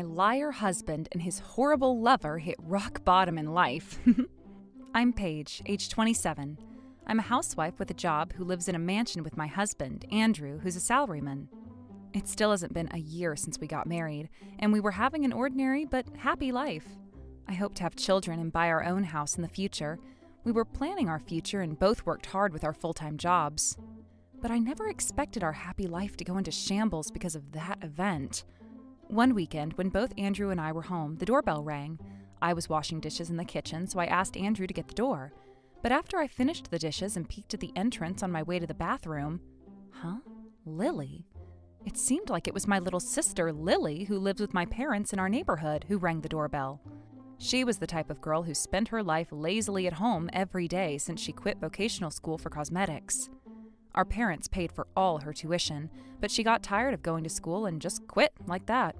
my liar husband and his horrible lover hit rock bottom in life. I'm Paige, age 27. I'm a housewife with a job who lives in a mansion with my husband, Andrew, who's a salaryman. It still hasn't been a year since we got married, and we were having an ordinary but happy life. I hope to have children and buy our own house in the future. We were planning our future and both worked hard with our full-time jobs. But I never expected our happy life to go into shambles because of that event. One weekend, when both Andrew and I were home, the doorbell rang. I was washing dishes in the kitchen, so I asked Andrew to get the door. But after I finished the dishes and peeked at the entrance on my way to the bathroom, Lily? It seemed like it was my little sister, Lily, who lives with my parents in our neighborhood, who rang the doorbell. She was the type of girl who spent her life lazily at home every day since she quit vocational school for cosmetics. Our parents paid for all her tuition, but she got tired of going to school and just quit like that.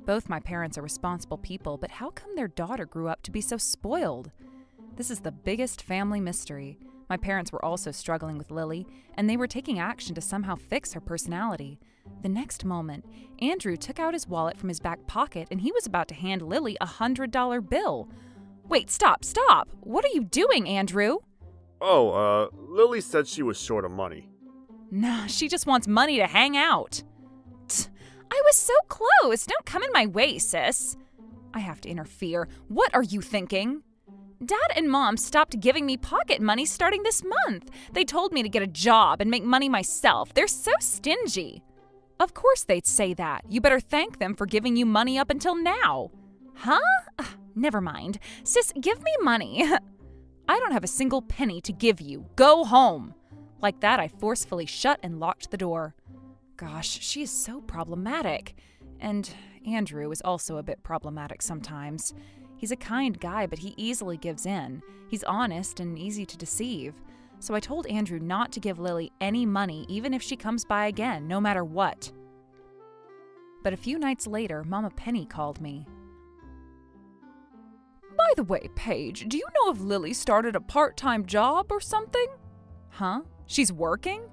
Both my parents are responsible people, but how come their daughter grew up to be so spoiled? This is the biggest family mystery. My parents were also struggling with Lily, and they were taking action to somehow fix her personality. The next moment, Andrew took out his wallet from his back pocket and he was about to hand Lily a $100 bill. Wait, stop! What are you doing, Andrew? Lily said she was short of money. Nah, she just wants money to hang out. I was so close! Don't come in my way, sis. I have to interfere. What are you thinking? Dad and Mom stopped giving me pocket money starting this month. They told me to get a job and make money myself. They're so stingy. Of course they'd say that. You better thank them for giving you money up until now. Huh? Never mind. Sis, give me money. I don't have a single penny to give you. Go home. Like that, I forcefully shut and locked the door. Gosh, she is so problematic. And Andrew is also a bit problematic sometimes. He's a kind guy, but he easily gives in. He's honest and easy to deceive. So I told Andrew not to give Lily any money, even if she comes by again, no matter what. But a few nights later, Mama Penny called me. By the way, Paige, do you know if Lily started a part-time job or something? Huh? She's working?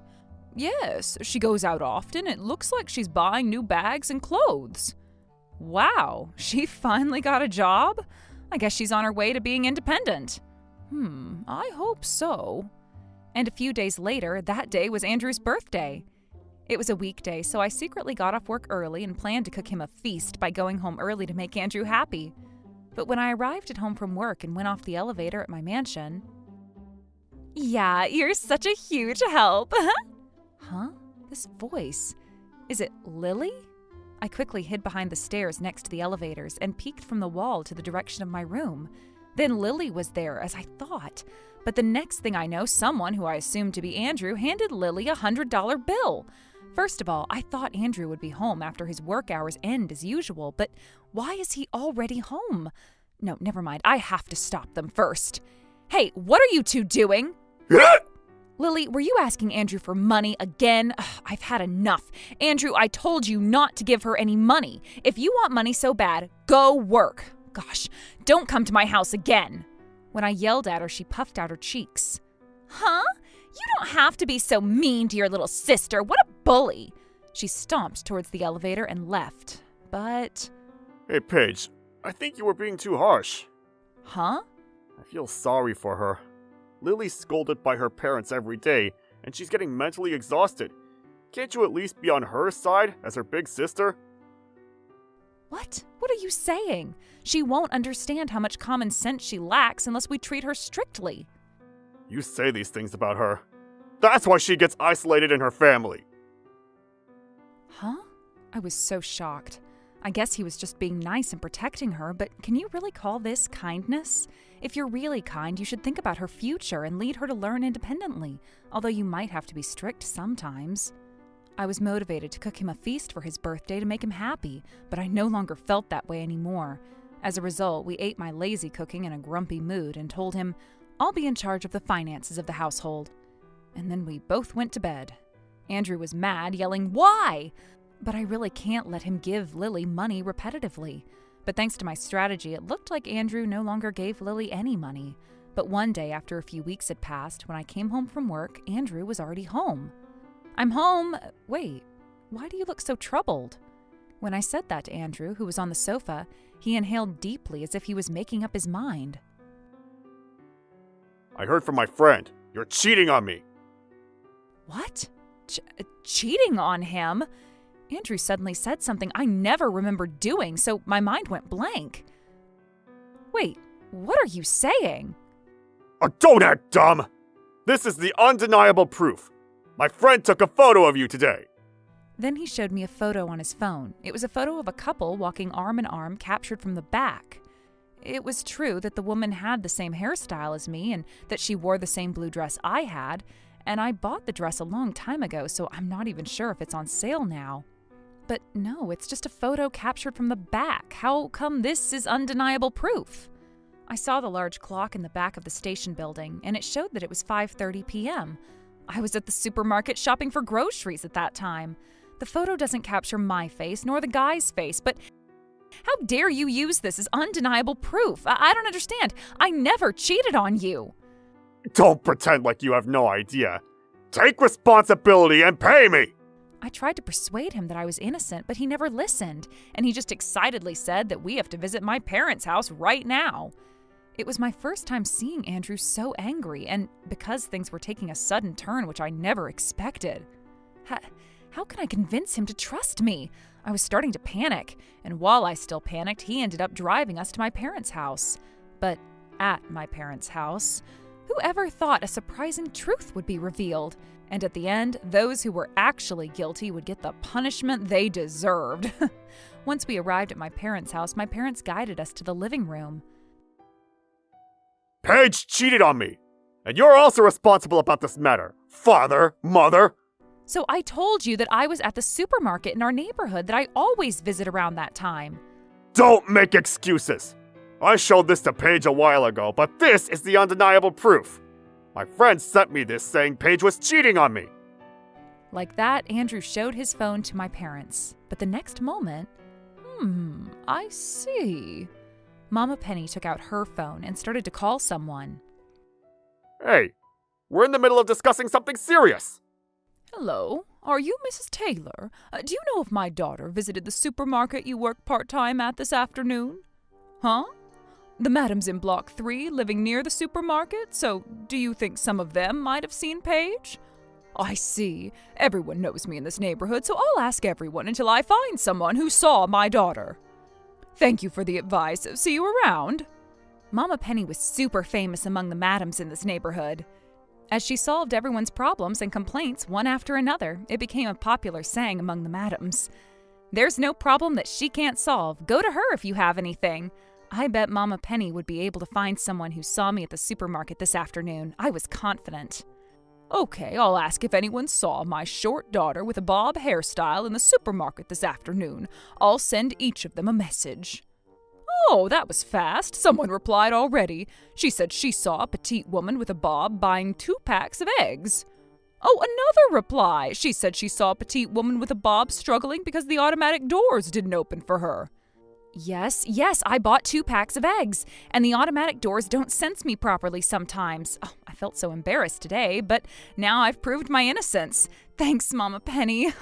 Yes, she goes out often. It looks like she's buying new bags and clothes. Wow, she finally got a job? I guess she's on her way to being independent. I hope so. And a few days later, that day was Andrew's birthday. It was a weekday, so I secretly got off work early and planned to cook him a feast by going home early to make Andrew happy. But when I arrived at home from work and went off the elevator at my mansion... Yeah, you're such a huge help. Huh? This voice. Is it Lily? I quickly hid behind the stairs next to the elevators and peeked from the wall to the direction of my room. Then Lily was there, as I thought. But the next thing I know, someone who I assumed to be Andrew handed Lily a $100 bill. First of all, I thought Andrew would be home after his work hours end as usual, but why is he already home? No, never mind. I have to stop them first. Hey, what are you two doing? Lily, were you asking Andrew for money again? Ugh, I've had enough. Andrew, I told you not to give her any money. If you want money so bad, go work. Gosh, don't come to my house again. When I yelled at her, she puffed out her cheeks. Huh? You don't have to be so mean to your little sister. What a bully. She stomped towards the elevator and left. But... Hey, Paige, I think you were being too harsh. Huh? I feel sorry for her. Lily's scolded by her parents every day, and she's getting mentally exhausted. Can't you at least be on her side as her big sister? What? What are you saying? She won't understand how much common sense she lacks unless we treat her strictly. You say these things about her. That's why she gets isolated in her family. Huh? I was so shocked. I guess he was just being nice and protecting her, but can you really call this kindness? If you're really kind, you should think about her future and lead her to learn independently, although you might have to be strict sometimes. I was motivated to cook him a feast for his birthday to make him happy, but I no longer felt that way anymore. As a result, we ate my lazy cooking in a grumpy mood and told him, I'll be in charge of the finances of the household. And then we both went to bed. Andrew was mad, yelling, Why? But I really can't let him give Lily money repetitively. But thanks to my strategy, it looked like Andrew no longer gave Lily any money. But one day, after a few weeks had passed, when I came home from work, Andrew was already home. I'm home. Wait, why do you look so troubled? When I said that to Andrew, who was on the sofa, he inhaled deeply as if he was making up his mind. I heard from my friend. You're cheating on me. What? Cheating on him? Andrew suddenly said something I never remembered doing, so my mind went blank. Wait, what are you saying? Oh, don't act dumb! This is the undeniable proof. My friend took a photo of you today. Then he showed me a photo on his phone. It was a photo of a couple walking arm in arm, captured from the back. It was true that the woman had the same hairstyle as me and that she wore the same blue dress I had, and I bought the dress a long time ago, so I'm not even sure if it's on sale now. But no, it's just a photo captured from the back. How come this is undeniable proof? I saw the large clock in the back of the station building, and it showed that it was 5:30 p.m. I was at the supermarket shopping for groceries at that time. The photo doesn't capture my face nor the guy's face, but how dare you use this as undeniable proof? I don't understand. I never cheated on you. Don't pretend like you have no idea. Take responsibility and pay me! I tried to persuade him that I was innocent, but he never listened, and he just excitedly said that we have to visit my parents' house right now. It was my first time seeing Andrew so angry, and because things were taking a sudden turn which I never expected. How can I convince him to trust me? I was starting to panic, and while I still panicked, he ended up driving us to my parents' house. But at my parents' house, whoever thought a surprising truth would be revealed? And at the end, those who were actually guilty would get the punishment they deserved. Once we arrived at my parents' house, my parents guided us to the living room. Paige cheated on me! And you're also responsible about this matter, father, mother! So I told you that I was at the supermarket in our neighborhood that I always visit around that time. Don't make excuses! I showed this to Paige a while ago, but this is the undeniable proof. My friend sent me this saying Paige was cheating on me. Like that, Andrew showed his phone to my parents. But the next moment, I see. Mama Penny took out her phone and started to call someone. Hey, we're in the middle of discussing something serious. Hello, are you Mrs. Taylor? Do you know if my daughter visited the supermarket you work part-time at this afternoon? Huh? The madam's in Block 3, living near the supermarket, so do you think some of them might have seen Paige? I see. Everyone knows me in this neighborhood, so I'll ask everyone until I find someone who saw my daughter. Thank you for the advice. See you around. Mama Penny was super famous among the madams in this neighborhood. As she solved everyone's problems and complaints one after another, it became a popular saying among the madams. There's no problem that she can't solve. Go to her if you have anything. I bet Mama Penny would be able to find someone who saw me at the supermarket this afternoon. I was confident. Okay, I'll ask if anyone saw my short daughter with a bob hairstyle in the supermarket this afternoon. I'll send each of them a message. Oh, that was fast. Someone replied already. She said she saw a petite woman with a bob buying 2 packs of eggs. Oh, another reply. She said she saw a petite woman with a bob struggling because the automatic doors didn't open for her. Yes, I bought 2 packs of eggs, and the automatic doors don't sense me properly sometimes. Oh, I felt so embarrassed today, but now I've proved my innocence. Thanks, Mama Penny.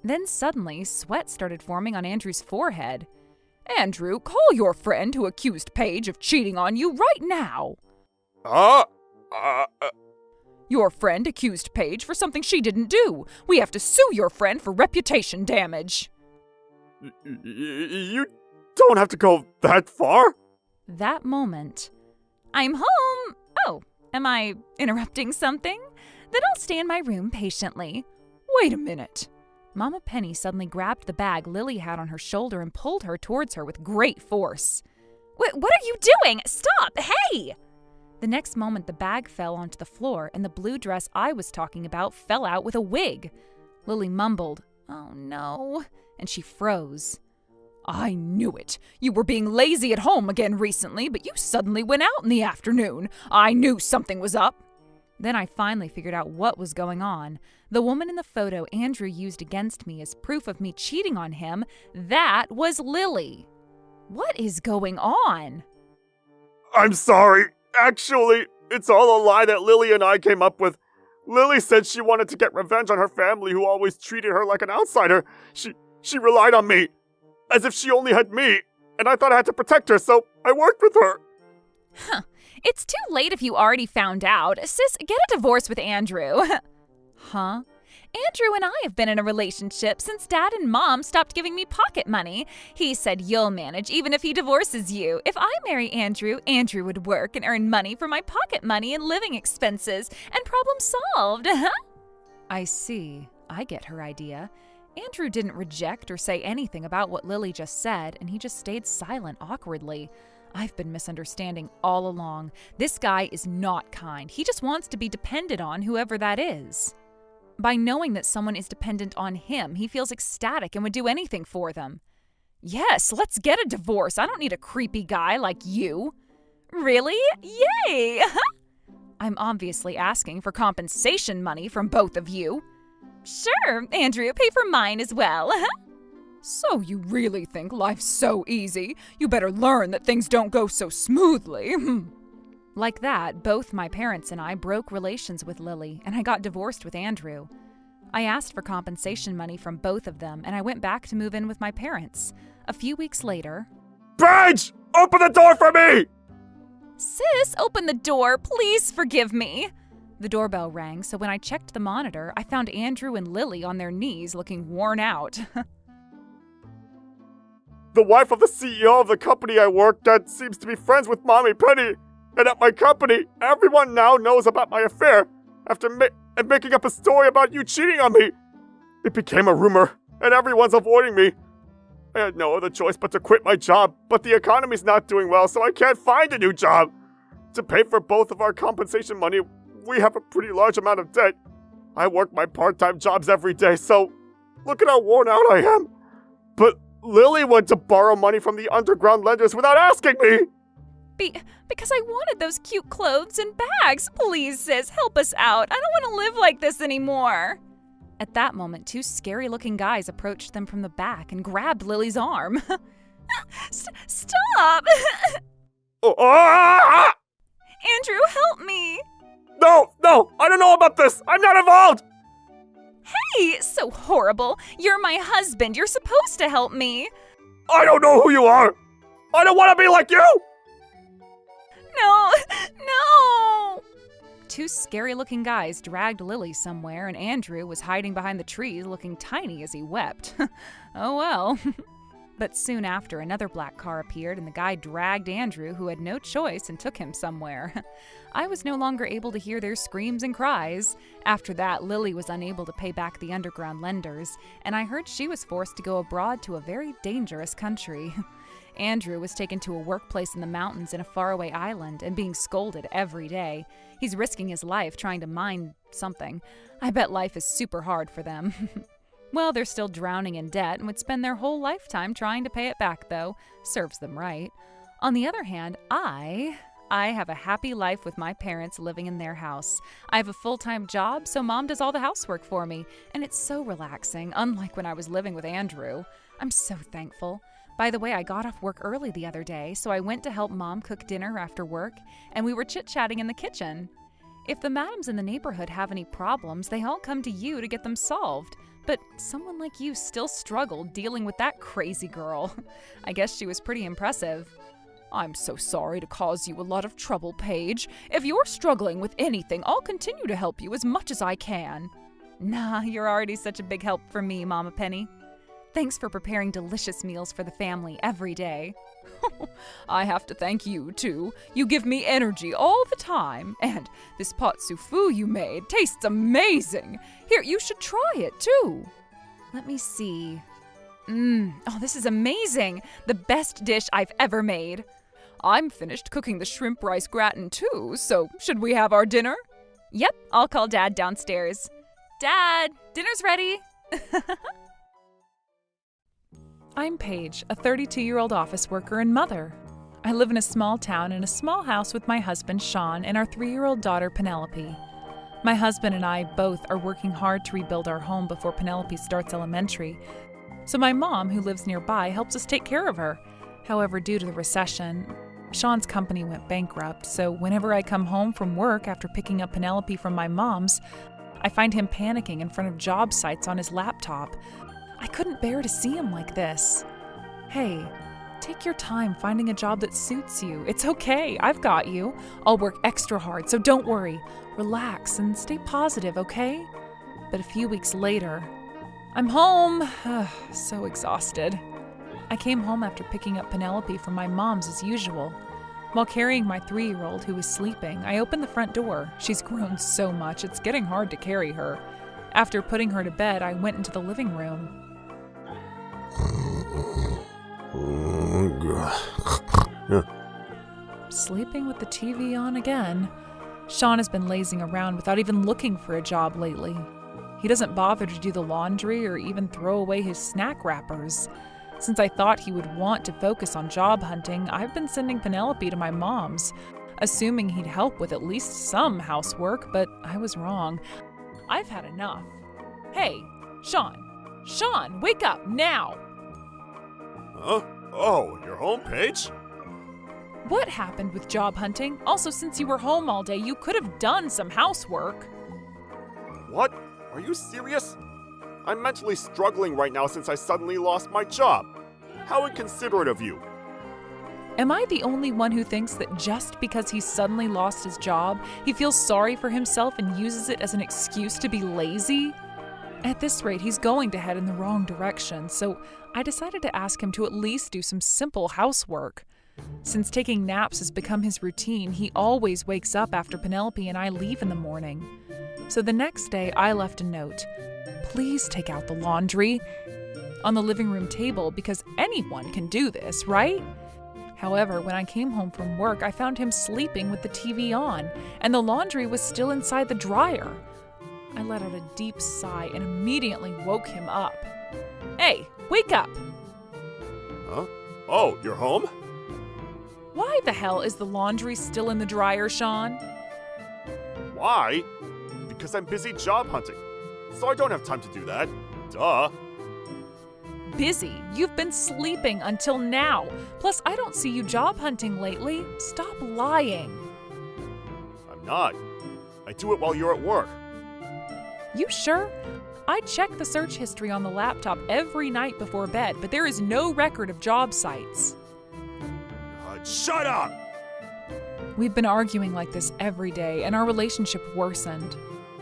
Then suddenly, sweat started forming on Andrew's forehead. Andrew, call your friend who accused Paige of cheating on you right now. Your friend accused Paige for something she didn't do. We have to sue your friend for reputation damage. You don't have to go that far. That moment. I'm home. Oh, am I interrupting something? Then I'll stay in my room patiently. Wait a minute. Mama Penny suddenly grabbed the bag Lily had on her shoulder and pulled her towards her with great force. What are you doing? Stop! Hey! The next moment, the bag fell onto the floor, and the blue dress I was talking about fell out with a wig. Lily mumbled, "Oh no," and she froze. I knew it. You were being lazy at home again recently, but you suddenly went out in the afternoon. I knew something was up. Then I finally figured out what was going on. The woman in the photo Andrew used against me as proof of me cheating on him, that was Lily. What is going on? I'm sorry. Actually, it's all a lie that Lily and I came up with. Lily said she wanted to get revenge on her family who always treated her like an outsider. She relied on me, as if she only had me, and I thought I had to protect her, so I worked with her. Huh. It's too late if you already found out. Sis, get a divorce with Andrew. Huh? Andrew and I have been in a relationship since Dad and Mom stopped giving me pocket money. He said you'll manage even if he divorces you. If I marry Andrew, Andrew would work and earn money for my pocket money and living expenses, and problem solved. I see. I get her idea. Andrew didn't reject or say anything about what Lily just said, and he just stayed silent awkwardly. I've been misunderstanding all along. This guy is not kind. He just wants to be dependent on whoever that is. By knowing that someone is dependent on him, he feels ecstatic and would do anything for them. Yes, let's get a divorce. I don't need a creepy guy like you. Really? Yay! I'm obviously asking for compensation money from both of you. Sure, Andrew, pay for mine as well. So you really think life's so easy? You better learn that things don't go so smoothly. Like that, both my parents and I broke relations with Lily, and I got divorced with Andrew. I asked for compensation money from both of them, and I went back to move in with my parents. A few weeks later... Paige! Open the door for me! Sis, open the door. Please forgive me. The doorbell rang, so when I checked the monitor, I found Andrew and Lily on their knees looking worn out. The wife of the CEO of the company I worked at seems to be friends with Mommy Penny. And at my company, everyone now knows about my affair after making up a story about you cheating on me. It became a rumor, and everyone's avoiding me. I had no other choice but to quit my job, but the economy's not doing well, so I can't find a new job. To pay for both of our compensation money, we have a pretty large amount of debt. I work my part-time jobs every day, so look at how worn out I am. But Lily went to borrow money from the underground lenders without asking me. Because I wanted those cute clothes and bags. Please, sis, help us out. I don't want to live like this anymore. At that moment, two scary-looking guys approached them from the back and grabbed Lily's arm. Stop! Andrew, help me! No, I don't know about this. I'm not involved. Hey, so horrible. You're my husband. You're supposed to help me. I don't know who you are. I don't want to be like you. No! Two scary-looking guys dragged Lily somewhere, and Andrew was hiding behind the trees looking tiny as he wept. Oh well. But soon after, another black car appeared, and the guy dragged Andrew, who had no choice, and took him somewhere. I was no longer able to hear their screams and cries. After that, Lily was unable to pay back the underground lenders, and I heard she was forced to go abroad to a very dangerous country. Andrew was taken to a workplace in the mountains in a faraway island and being scolded every day. He's risking his life trying to mine something. I bet life is super hard for them. Well, they're still drowning in debt and would spend their whole lifetime trying to pay it back, though. Serves them right. On the other hand, I have a happy life with my parents living in their house. I have a full-time job, so Mom does all the housework for me, and it's so relaxing, unlike when I was living with Andrew. I'm so thankful. By the way, I got off work early the other day, so I went to help Mom cook dinner after work, and we were chit-chatting in the kitchen. If the madams in the neighborhood have any problems, they all come to you to get them solved. But someone like you still struggled dealing with that crazy girl. I guess she was pretty impressive. I'm so sorry to cause you a lot of trouble, Paige. If you're struggling with anything, I'll continue to help you as much as I can. Nah, you're already such a big help for me, Mama Penny. Thanks for preparing delicious meals for the family every day. I have to thank you, too. You give me energy all the time. And this pot souffle you made tastes amazing. Here, you should try it, too. Let me see. Oh, this is amazing. The best dish I've ever made. I'm finished cooking the shrimp rice gratin, too, so should we have our dinner? Yep, I'll call Dad downstairs. Dad, dinner's ready. I'm Paige, a 32-year-old office worker and mother. I live in a small town in a small house with my husband, Sean, and our 3-year-old daughter, Penelope. My husband and I both are working hard to rebuild our home before Penelope starts elementary, so my mom, who lives nearby, helps us take care of her. However, due to the recession, Sean's company went bankrupt, so whenever I come home from work after picking up Penelope from my mom's, I find him panicking in front of job sites on his laptop. I couldn't bear to see him like this. Hey, take your time finding a job that suits you. It's okay, I've got you. I'll work extra hard, so don't worry. Relax and stay positive, okay? But a few weeks later, I'm home. So exhausted. I came home after picking up Penelope from my mom's as usual. While carrying my 3-year-old who was sleeping, I opened the front door. She's grown so much, it's getting hard to carry her. After putting her to bed, I went into the living room. Sleeping with the TV on again. Sean has been lazing around without even looking for a job lately. He doesn't bother to do the laundry or even throw away his snack wrappers. Since I thought he would want to focus on job hunting, I've been sending Penelope to my mom's, assuming he'd help with at least some housework, but I was wrong. I've had enough. Hey, Sean! Sean, wake up now! Huh? Oh, your homepage? What happened with job hunting? Also, since you were home all day, you could have done some housework. What? Are you serious? I'm mentally struggling right now since I suddenly lost my job. How inconsiderate of you. Am I the only one who thinks that just because he suddenly lost his job, he feels sorry for himself and uses it as an excuse to be lazy? At this rate, he's going to head in the wrong direction, so I decided to ask him to at least do some simple housework. Since taking naps has become his routine, he always wakes up after Penelope and I leave in the morning. So the next day, I left a note. Please take out the laundry on the living room table because anyone can do this, right? However, when I came home from work, I found him sleeping with the TV on, and the laundry was still inside the dryer. I let out a deep sigh and immediately woke him up. Hey, wake up! Huh? Oh, you're home? Why the hell is the laundry still in the dryer, Sean? Why? Because I'm busy job hunting, so I don't have time to do that. Duh. Busy? You've been sleeping until now. Plus, I don't see you job hunting lately. Stop lying. I'm not. I do it while you're at work. You sure? I check the search history on the laptop every night before bed, but there is no record of job sites. Shut up! We've been arguing like this every day, and our relationship worsened.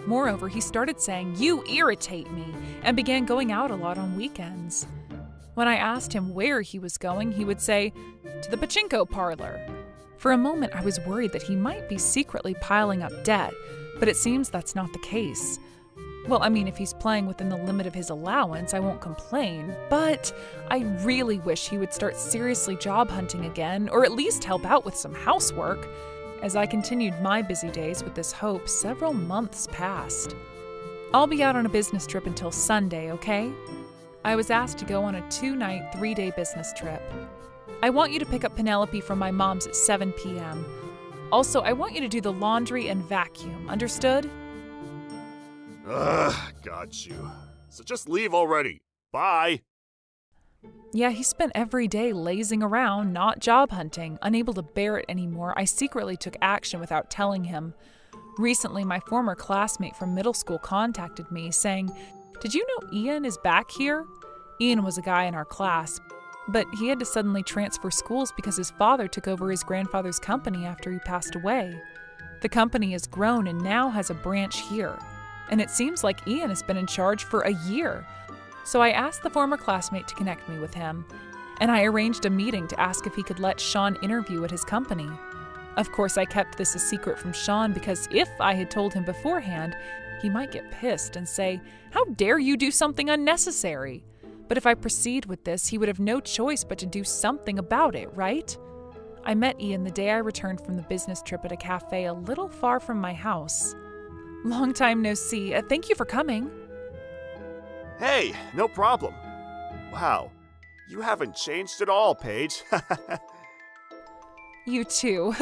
Moreover, he started saying, "You irritate me," and began going out a lot on weekends. When I asked him where he was going, he would say, "To the pachinko parlor." For a moment, I was worried that he might be secretly piling up debt, but it seems that's not the case. Well, I mean, if he's playing within the limit of his allowance, I won't complain, but I really wish he would start seriously job hunting again, or at least help out with some housework. As I continued my busy days with this hope, several months passed. I'll be out on a business trip until Sunday, okay? I was asked to go on a 2-night, 3-day business trip. I want you to pick up Penelope from my mom's at 7 p.m. Also, I want you to do the laundry and vacuum, understood? Got you. So just leave already. Bye. Yeah, he spent every day lazing around, not job hunting. Unable to bear it anymore, I secretly took action without telling him. Recently, my former classmate from middle school contacted me, saying, "Did you know Ian is back here?" Ian was a guy in our class, but he had to suddenly transfer schools because his father took over his grandfather's company after he passed away. The company has grown and now has a branch here. And it seems like Ian has been in charge for a year. So I asked the former classmate to connect me with him, and I arranged a meeting to ask if he could let Sean interview at his company. Of course, I kept this a secret from Sean because if I had told him beforehand, he might get pissed and say, "How dare you do something unnecessary?" But if I proceed with this, he would have no choice but to do something about it, right? I met Ian the day I returned from the business trip at a cafe a little far from my house. Long time no see. Thank you for coming. Hey, no problem. Wow, you haven't changed at all, Paige. You too.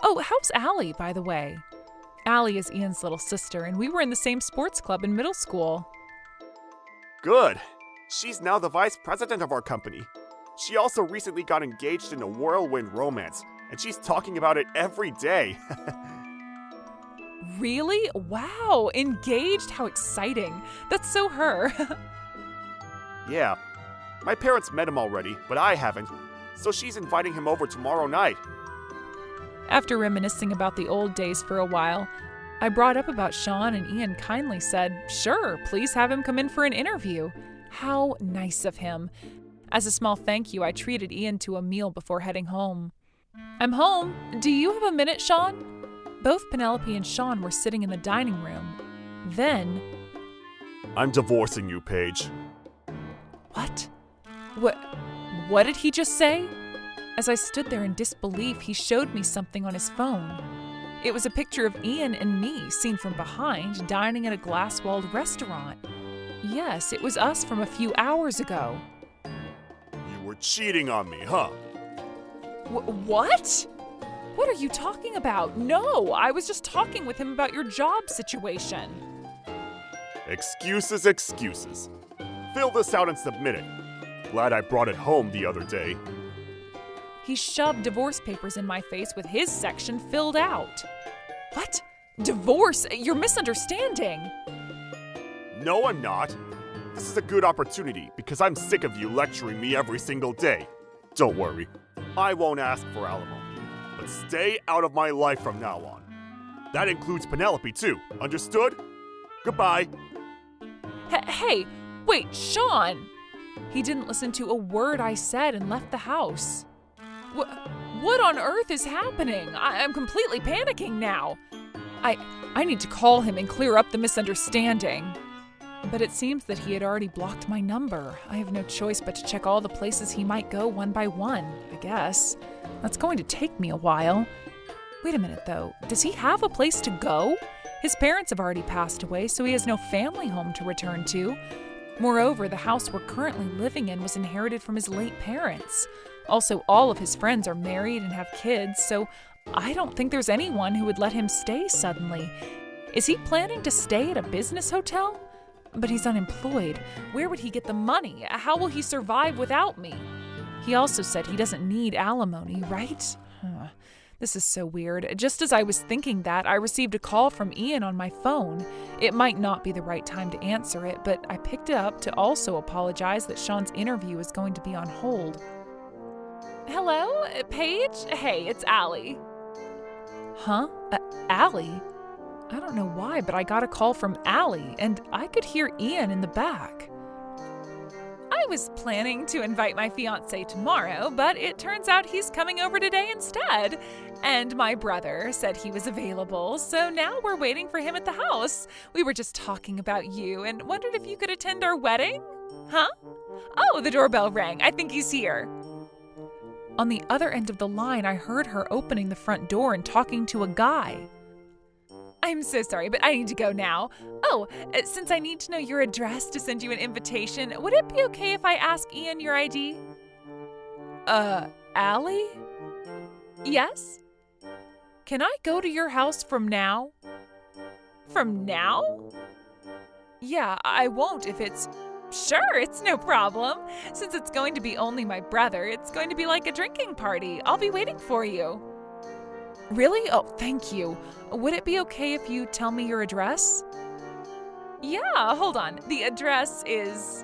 Oh, how's Allie, by the way? Allie is Ian's little sister, and we were in the same sports club in middle school. Good. She's now the vice president of our company. She also recently got engaged in a whirlwind romance, and she's talking about it every day. Really? Wow, engaged? How exciting. That's so her. Yeah. My parents met him already, but I haven't. So she's inviting him over tomorrow night. After reminiscing about the old days for a while, I brought up about Sean, and Ian kindly said, sure, please have him come in for an interview. How nice of him. As a small thank you, I treated Ian to a meal before heading home. I'm home. Do you have a minute, Sean? Both Penelope and Sean were sitting in the dining room. Then... I'm divorcing you, Paige. What? What did he just say? As I stood there in disbelief, he showed me something on his phone. It was a picture of Ian and me, seen from behind, dining at a glass-walled restaurant. Yes, it was us from a few hours ago. You were cheating on me, huh? What? What are you talking about? No, I was just talking with him about your job situation. Excuses, excuses. Fill this out and submit it. Glad I brought it home the other day. He shoved divorce papers in my face with his section filled out. What? Divorce? You're misunderstanding. No, I'm not. This is a good opportunity because I'm sick of you lecturing me every single day. Don't worry, I won't ask for alimony, but stay out of my life from now on. That includes Penelope too, understood? Goodbye. Hey, wait, Sean! He didn't listen to a word I said and left the house. What on earth is happening? I'm completely panicking now. I need to call him and clear up the misunderstanding. But it seems that he had already blocked my number. I have no choice but to check all the places he might go one by one, I guess. That's going to take me a while. Wait a minute, though. Does he have a place to go? His parents have already passed away, so he has no family home to return to. Moreover, the house we're currently living in was inherited from his late parents. Also, all of his friends are married and have kids, so I don't think there's anyone who would let him stay suddenly. Is he planning to stay at a business hotel? But he's unemployed. Where would he get the money? How will he survive without me? He also said he doesn't need alimony, right? This is so weird. Just as I was thinking that, I received a call from Ian on my phone. It might not be the right time to answer it, but I picked it up to also apologize that Sean's interview is going to be on hold. Hello, Paige? Hey, it's Allie. Huh? Allie? I don't know why, but I got a call from Allie, and I could hear Ian in the back. I was planning to invite my fiancé tomorrow, but it turns out he's coming over today instead. And my brother said he was available, so now we're waiting for him at the house. We were just talking about you and wondered if you could attend our wedding? Huh? Oh, the doorbell rang. I think he's here. On the other end of the line, I heard her opening the front door and talking to a guy. I'm so sorry, but I need to go now. Oh, since I need to know your address to send you an invitation, would it be okay if I ask Ian your ID? Allie? Yes? Can I go to your house from now? From now? Yeah, I won't if it's... Sure, it's no problem. Since it's going to be only my brother, it's going to be like a drinking party. I'll be waiting for you. Really? Oh, thank you. Would it be okay if you tell me your address? Yeah, hold on. The address is...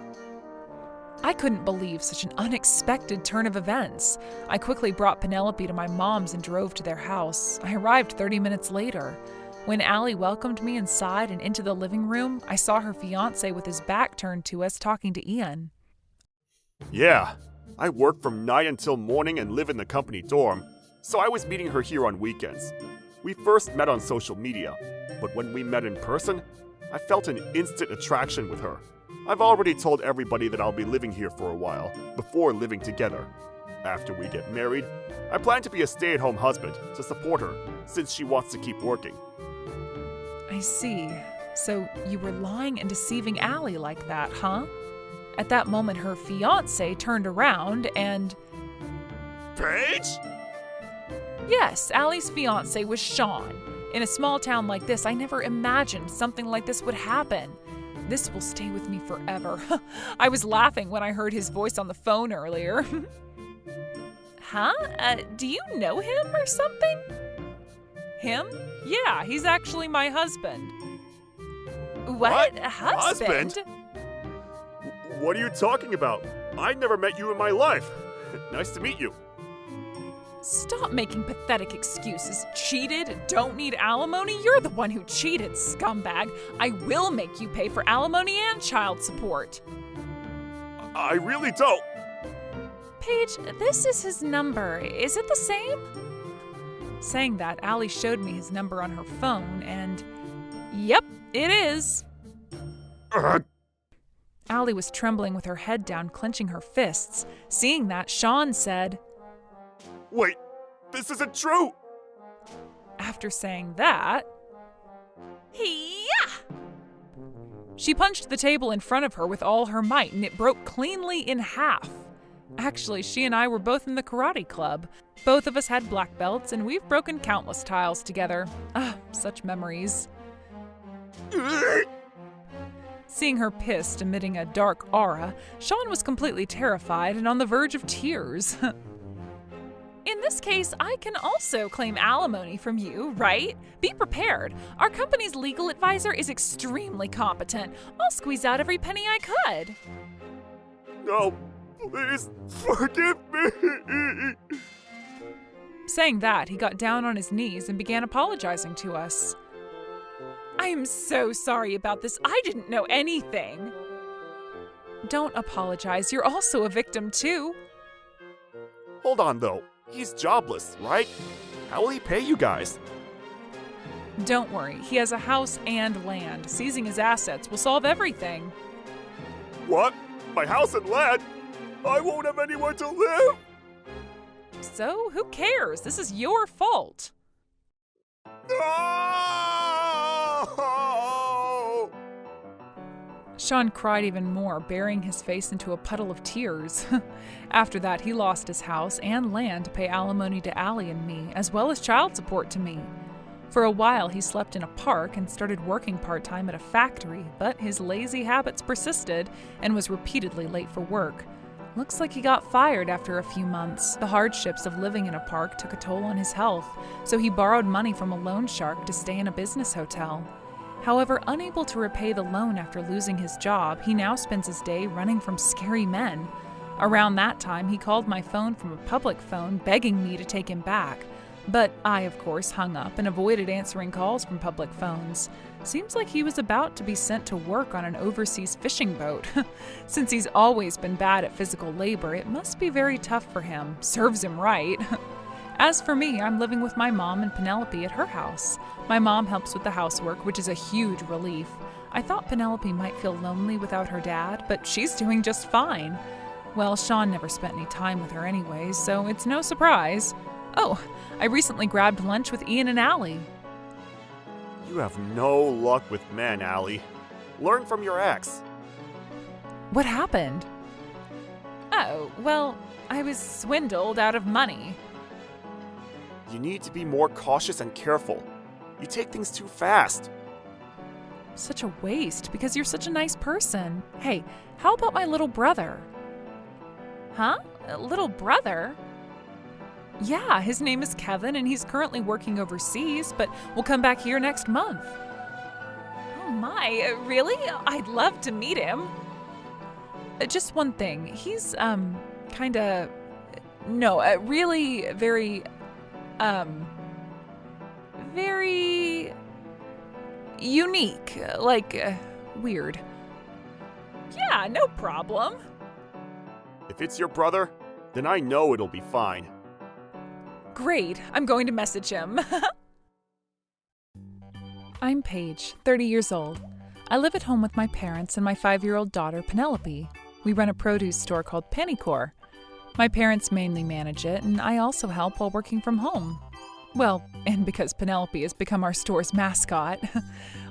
I couldn't believe such an unexpected turn of events. I quickly brought Penelope to my mom's and drove to their house. I arrived 30 minutes later. When Allie welcomed me inside and into the living room, I saw her fiancé with his back turned to us talking to Ian. Yeah, I work from night until morning and live in the company dorm, so I was meeting her here on weekends. We first met on social media, but when we met in person, I felt an instant attraction with her. I've already told everybody that I'll be living here for a while, before living together. After we get married, I plan to be a stay-at-home husband to support her, since she wants to keep working. I see. So you were lying and deceiving Allie like that, huh? At that moment, her fiancé turned around and... Paige? Yes, Allie's fiancé was Sean. In a small town like this, I never imagined something like this would happen. This will stay with me forever. I was laughing when I heard his voice on the phone earlier. Huh? Do you know him or something? Him? Yeah, he's actually my husband. What? Husband? What are you talking about? I never met you in my life. Nice to meet you. Stop making pathetic excuses. Cheated? Don't need alimony? You're the one who cheated, scumbag. I will make you pay for alimony and child support. I really don't. Paige, this is his number. Is it the same? Saying that, Allie showed me his number on her phone, and yep, it is. Allie was trembling with her head down, clenching her fists. Seeing that, Sean said, Wait, this isn't true. After saying that, she punched the table in front of her with all her might, and it broke cleanly in half. Actually, she and I were both in the karate club. Both of us had black belts, and we've broken countless tiles together. Ah, such memories. Seeing her pissed, emitting a dark aura, Sean was completely terrified and on the verge of tears. In this case, I can also claim alimony from you, right? Be prepared. Our company's legal advisor is extremely competent. I'll squeeze out every penny I could. No, please forgive me. Saying that, he got down on his knees and began apologizing to us. I am so sorry about this. I didn't know anything. Don't apologize. You're also a victim, too. Hold on, though. He's jobless, right? How will he pay you guys? Don't worry. He has a house and land. Seizing his assets will solve everything. What? My house and land? I won't have anywhere to live! So, who cares? This is your fault. No! Sean cried even more, burying his face into a puddle of tears. After that, he lost his house and land to pay alimony to Allie and me, as well as child support to me. For a while, he slept in a park and started working part-time at a factory, but his lazy habits persisted and was repeatedly late for work. Looks like he got fired after a few months. The hardships of living in a park took a toll on his health, so he borrowed money from a loan shark to stay in a business hotel. However, unable to repay the loan after losing his job, he now spends his day running from scary men. Around that time, he called my phone from a public phone, begging me to take him back. But I, of course, hung up and avoided answering calls from public phones. Seems like he was about to be sent to work on an overseas fishing boat. Since he's always been bad at physical labor, it must be very tough for him. Serves him right. As for me, I'm living with my mom and Penelope at her house. My mom helps with the housework, which is a huge relief. I thought Penelope might feel lonely without her dad, but she's doing just fine. Well, Sean never spent any time with her anyway, so it's no surprise. Oh, I recently grabbed lunch with Ian and Allie. You have no luck with men, Allie. Learn from your ex. What happened? Oh, well, I was swindled out of money. You need to be more cautious and careful. You take things too fast. Such a waste, because you're such a nice person. Hey, how about my little brother? Huh? A little brother? Yeah, his name is Kevin, and he's currently working overseas, but will come back here next month. Oh my, really? I'd love to meet him. Just one thing. He's, really very unique, weird. Yeah, no problem. If it's your brother, then I know it'll be fine. Great, I'm going to message him. I'm Paige, 30 years old. I live at home with my parents and my 5-year-old daughter, Penelope. We run a produce store called Pennycore. My parents mainly manage it, and I also help while working from home. Well, and because Penelope has become our store's mascot.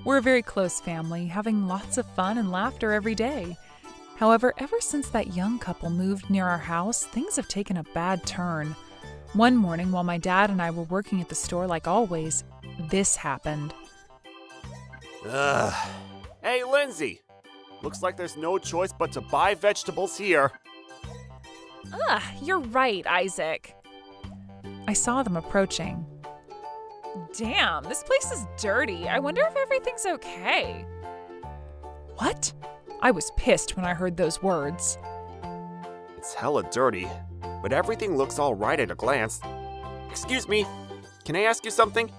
We're a very close family, having lots of fun and laughter every day. However, ever since that young couple moved near our house, things have taken a bad turn. One morning, while my dad and I were working at the store like always, this happened. Hey, Lindsay. Looks like there's no choice but to buy vegetables here. You're right, Isaac. I saw them approaching. Damn, this place is dirty. I wonder if everything's okay. What? I was pissed when I heard those words. It's hella dirty, but everything looks all right at a glance. Excuse me, can I ask you something?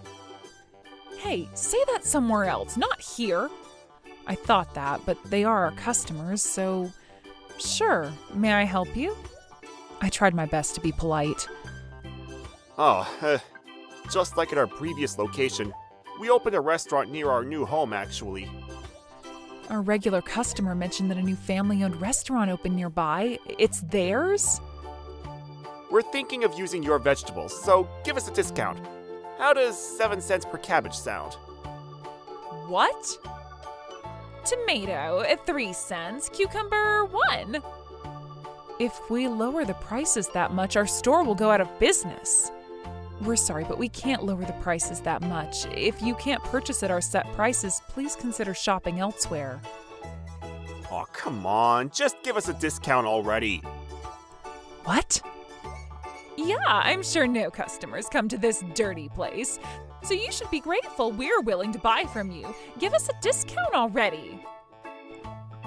Hey, say that somewhere else, not here. I thought that, but they are our customers, so sure. May I help you? I tried my best to be polite. Just like at our previous location, we opened a restaurant near our new home, actually. Our regular customer mentioned that a new family-owned restaurant opened nearby. It's theirs? We're thinking of using your vegetables, so give us a discount. How does 7 cents per cabbage sound? What? Tomato at 3 cents, cucumber 1. If we lower the prices that much, our store will go out of business. We're sorry, but we can't lower the prices that much. If you can't purchase at our set prices, please consider shopping elsewhere. Aw, come on, just give us a discount already. What? Yeah, I'm sure no customers come to this dirty place. So you should be grateful we're willing to buy from you. Give us a discount already.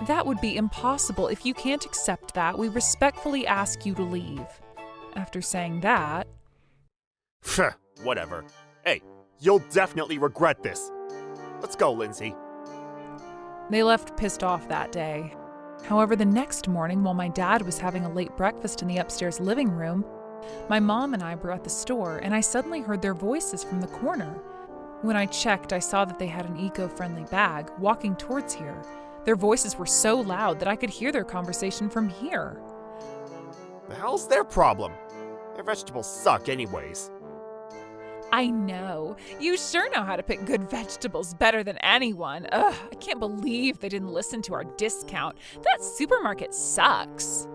That would be impossible. If you can't accept that, we respectfully ask you to leave. After saying that... Whatever. Hey, you'll definitely regret this. Let's go, Lindsay. They left pissed off that day. However, the next morning, while my dad was having a late breakfast in the upstairs living room, my mom and I were at the store, and I suddenly heard their voices from the corner. When I checked, I saw that they had an eco-friendly bag walking towards here. Their voices were so loud that I could hear their conversation from here. The hell's their problem? Their vegetables suck anyways. I know. You sure know how to pick good vegetables better than anyone. Ugh, I can't believe they didn't listen to our discount. That supermarket sucks.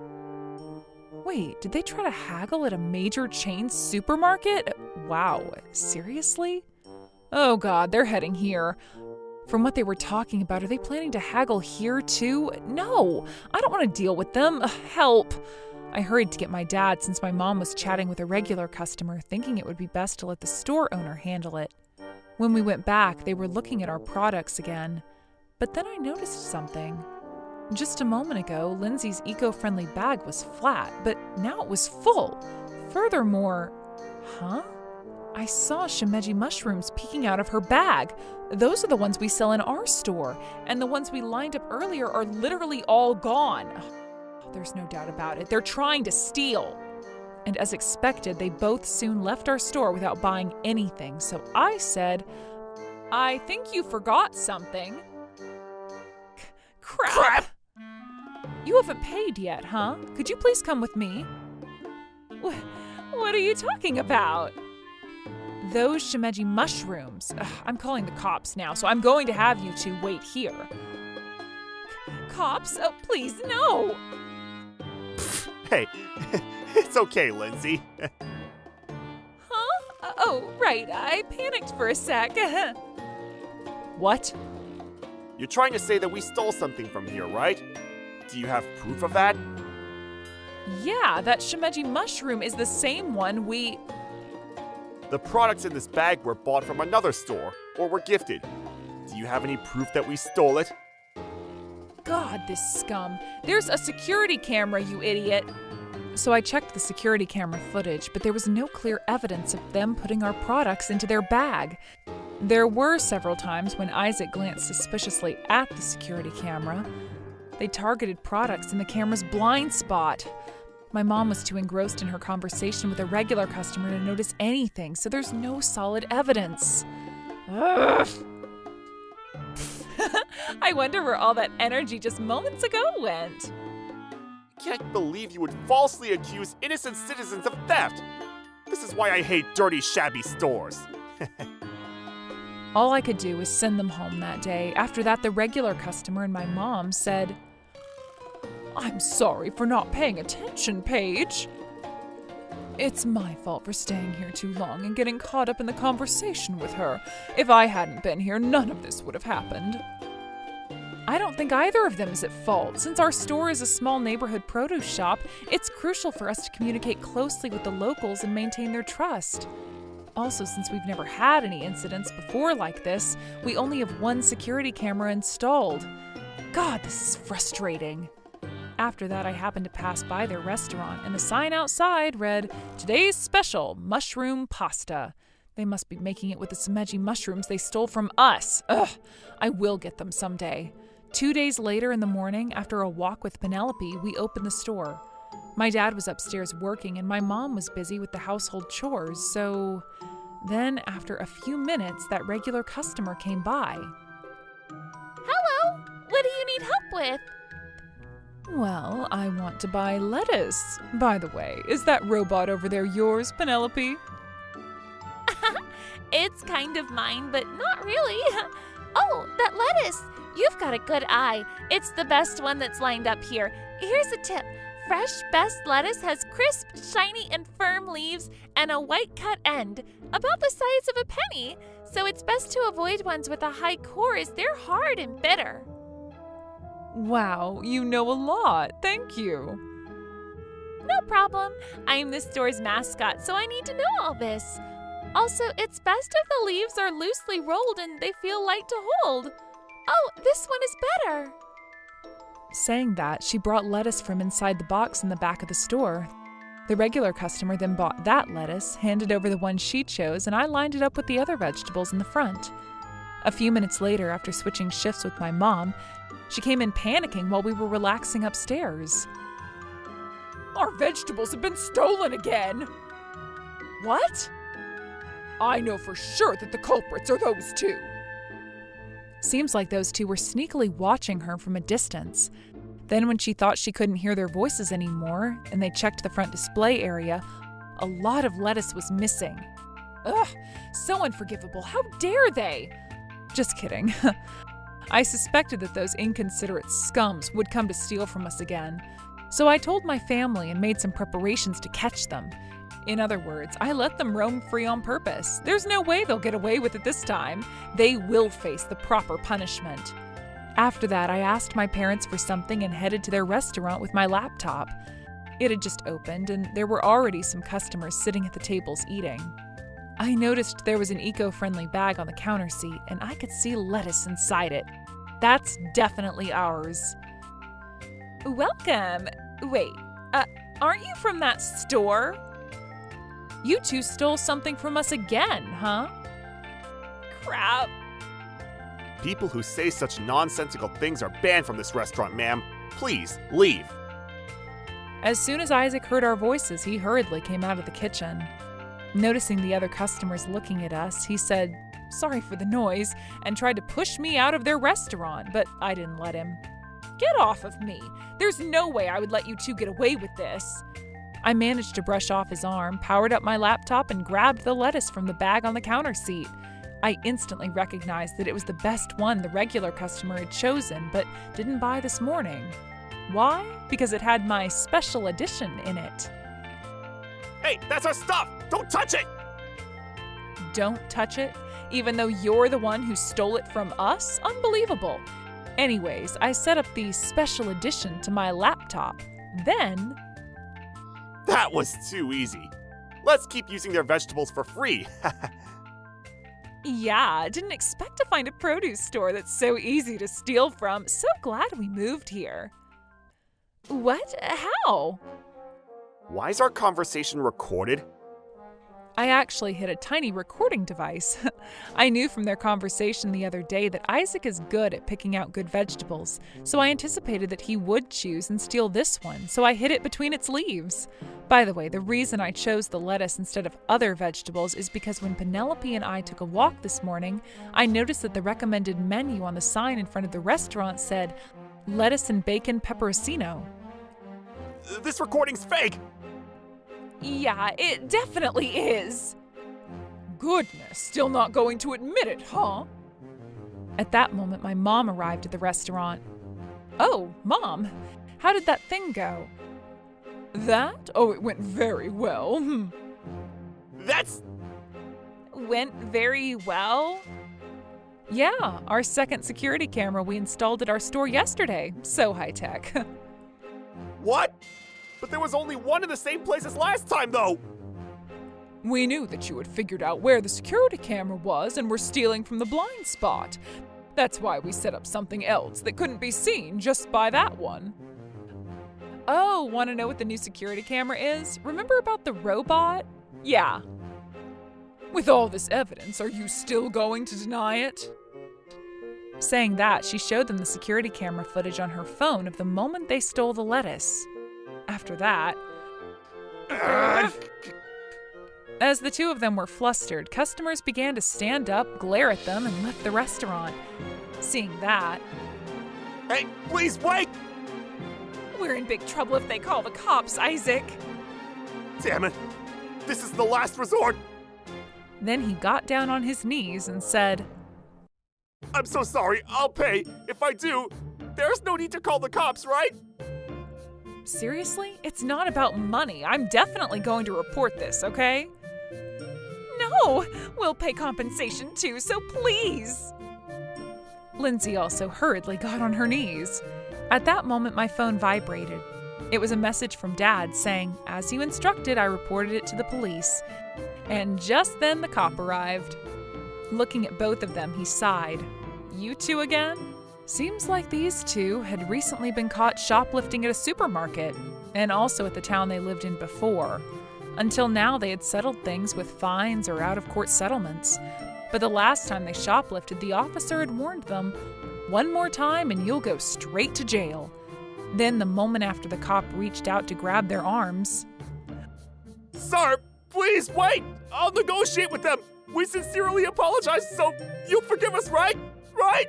Wait, did they try to haggle at a major chain supermarket? Wow, seriously? Oh God, they're heading here. From what they were talking about, are they planning to haggle here too? No, I don't want to deal with them. Help. I hurried to get my dad since my mom was chatting with a regular customer, thinking it would be best to let the store owner handle it. When we went back, they were looking at our products again. But then I noticed something. Just a moment ago, Lindsay's eco-friendly bag was flat, but now it was full. Furthermore, I saw shimeji mushrooms peeking out of her bag. Those are the ones we sell in our store, and the ones we lined up earlier are literally all gone. There's no doubt about it. They're trying to steal. And as expected, they both soon left our store without buying anything. So I said, I think you forgot something. Crap! You haven't paid yet, huh? Could you please come with me? What are you talking about? Those shimeji mushrooms. I'm calling the cops now, so I'm going to have you two wait here. Cops? Oh, please, no! Hey, it's okay, Lindsay. Huh? Oh, right. I panicked for a sec. What? You're trying to say that we stole something from here, right? Do you have proof of that? Yeah, that shimeji mushroom is the same one we... The products in this bag were bought from another store, or were gifted. Do you have any proof that we stole it? God, this scum. There's a security camera, you idiot. So I checked the security camera footage, but there was no clear evidence of them putting our products into their bag. There were several times when Isaac glanced suspiciously at the security camera. They targeted products in the camera's blind spot. My mom was too engrossed in her conversation with a regular customer to notice anything, so there's no solid evidence. Ugh. I wonder where all that energy just moments ago went. I can't believe you would falsely accuse innocent citizens of theft. This is why I hate dirty, shabby stores. All I could do was send them home that day. After that, the regular customer and my mom said, I'm sorry for not paying attention, Paige. It's my fault for staying here too long and getting caught up in the conversation with her. If I hadn't been here, none of this would have happened. I don't think either of them is at fault. Since our store is a small neighborhood produce shop, it's crucial for us to communicate closely with the locals and maintain their trust. Also, since we've never had any incidents before like this, we only have one security camera installed. God, this is frustrating. After that, I happened to pass by their restaurant, and the sign outside read, "Today's special, mushroom pasta." They must be making it with the Sameji mushrooms they stole from us. Ugh, I will get them someday. 2 days later in the morning, after a walk with Penelope, we opened the store. My dad was upstairs working, and my mom was busy with the household chores, so then, after a few minutes, that regular customer came by. Hello, what do you need help with? Well, I want to buy lettuce. By the way, is that robot over there yours, Penelope? It's kind of mine, but not really. Oh, that lettuce! You've got a good eye. It's the best one that's lined up here. Here's a tip. Fresh best lettuce has crisp, shiny, and firm leaves and a white cut end, about the size of a penny. So it's best to avoid ones with a high core as they're hard and bitter. Wow, you know a lot. Thank you. No problem. I'm the store's mascot, so I need to know all this. Also, it's best if the leaves are loosely rolled and they feel light to hold. Oh, this one is better. Saying that, she brought lettuce from inside the box in the back of the store. The regular customer then bought that lettuce, handed over the one she chose, and I lined it up with the other vegetables in the front. A few minutes later, after switching shifts with my mom, she came in panicking while we were relaxing upstairs. Our vegetables have been stolen again! What? I know for sure that the culprits are those two. Seems like those two were sneakily watching her from a distance. Then when she thought she couldn't hear their voices anymore, and they checked the front display area, a lot of lettuce was missing. Ugh, so unforgivable. How dare they? Just kidding. I suspected that those inconsiderate scums would come to steal from us again. So I told my family and made some preparations to catch them. In other words, I let them roam free on purpose. There's no way they'll get away with it this time. They will face the proper punishment. After that, I asked my parents for something and headed to their restaurant with my laptop. It had just opened, and there were already some customers sitting at the tables eating. I noticed there was an eco-friendly bag on the counter seat, and I could see lettuce inside it. That's definitely ours. Welcome. Wait, aren't you from that store? You two stole something from us again, huh? Crap. People who say such nonsensical things are banned from this restaurant, ma'am. Please, leave. As soon as Isaac heard our voices, he hurriedly came out of the kitchen. Noticing the other customers looking at us, he said, "Sorry for the noise," and tried to push me out of their restaurant, but I didn't let him. Get off of me! There's no way I would let you two get away with this. I managed to brush off his arm, powered up my laptop, and grabbed the lettuce from the bag on the counter seat. I instantly recognized that it was the best one the regular customer had chosen, but didn't buy this morning. Why? Because it had my special edition in it. Hey, that's our stuff! Don't touch it! Don't touch it? Even though you're the one who stole it from us? Unbelievable. Anyways, I set up the special edition to my laptop. Then... That was too easy. Let's keep using their vegetables for free. Yeah, didn't expect to find a produce store that's so easy to steal from. So glad we moved here. What? How? Why is our conversation recorded? I actually hid a tiny recording device. I knew from their conversation the other day that Isaac is good at picking out good vegetables, so I anticipated that he would choose and steal this one, so I hid it between its leaves. By the way, the reason I chose the lettuce instead of other vegetables is because when Penelope and I took a walk this morning, I noticed that the recommended menu on the sign in front of the restaurant said, lettuce and bacon pepperoncino. This recording's fake! Yeah, it definitely is. Goodness, still not going to admit it, huh? At that moment, my mom arrived at the restaurant. Oh, Mom, how did that thing go? That? Oh, it went very well. That's... Went very well? Yeah, our second security camera we installed at our store yesterday. So high-tech. What? But there was only one in the same place as last time, though! We knew that you had figured out where the security camera was and were stealing from the blind spot. That's why we set up something else that couldn't be seen just by that one. Oh, want to know what the new security camera is? Remember about the robot? Yeah. With all this evidence, are you still going to deny it? Saying that, she showed them the security camera footage on her phone of the moment they stole the lettuce. After that, as the two of them were flustered, customers began to stand up, glare at them, and left the restaurant. Seeing that, Hey, please wait! we're in big trouble if they call the cops, Isaac. Damn it! This is the last resort! Then he got down on his knees and said, I'm so sorry, I'll pay. If I do, there's no need to call the cops, right? Seriously? It's not about money. I'm definitely going to report this, okay? No! We'll pay compensation too, so please! Lindsay also hurriedly got on her knees. At that moment, my phone vibrated. It was a message from Dad saying, as you instructed, I reported it to the police. And just then the cop arrived. Looking at both of them, he sighed. You two again? Seems like these two had recently been caught shoplifting at a supermarket, and also at the town they lived in before. Until now, they had settled things with fines or out-of-court settlements. But the last time they shoplifted, the officer had warned them, one more time and you'll go straight to jail. Then, the moment after the cop reached out to grab their arms, Sir, please wait! I'll negotiate with them! We sincerely apologize, so you'll forgive us, right? Right?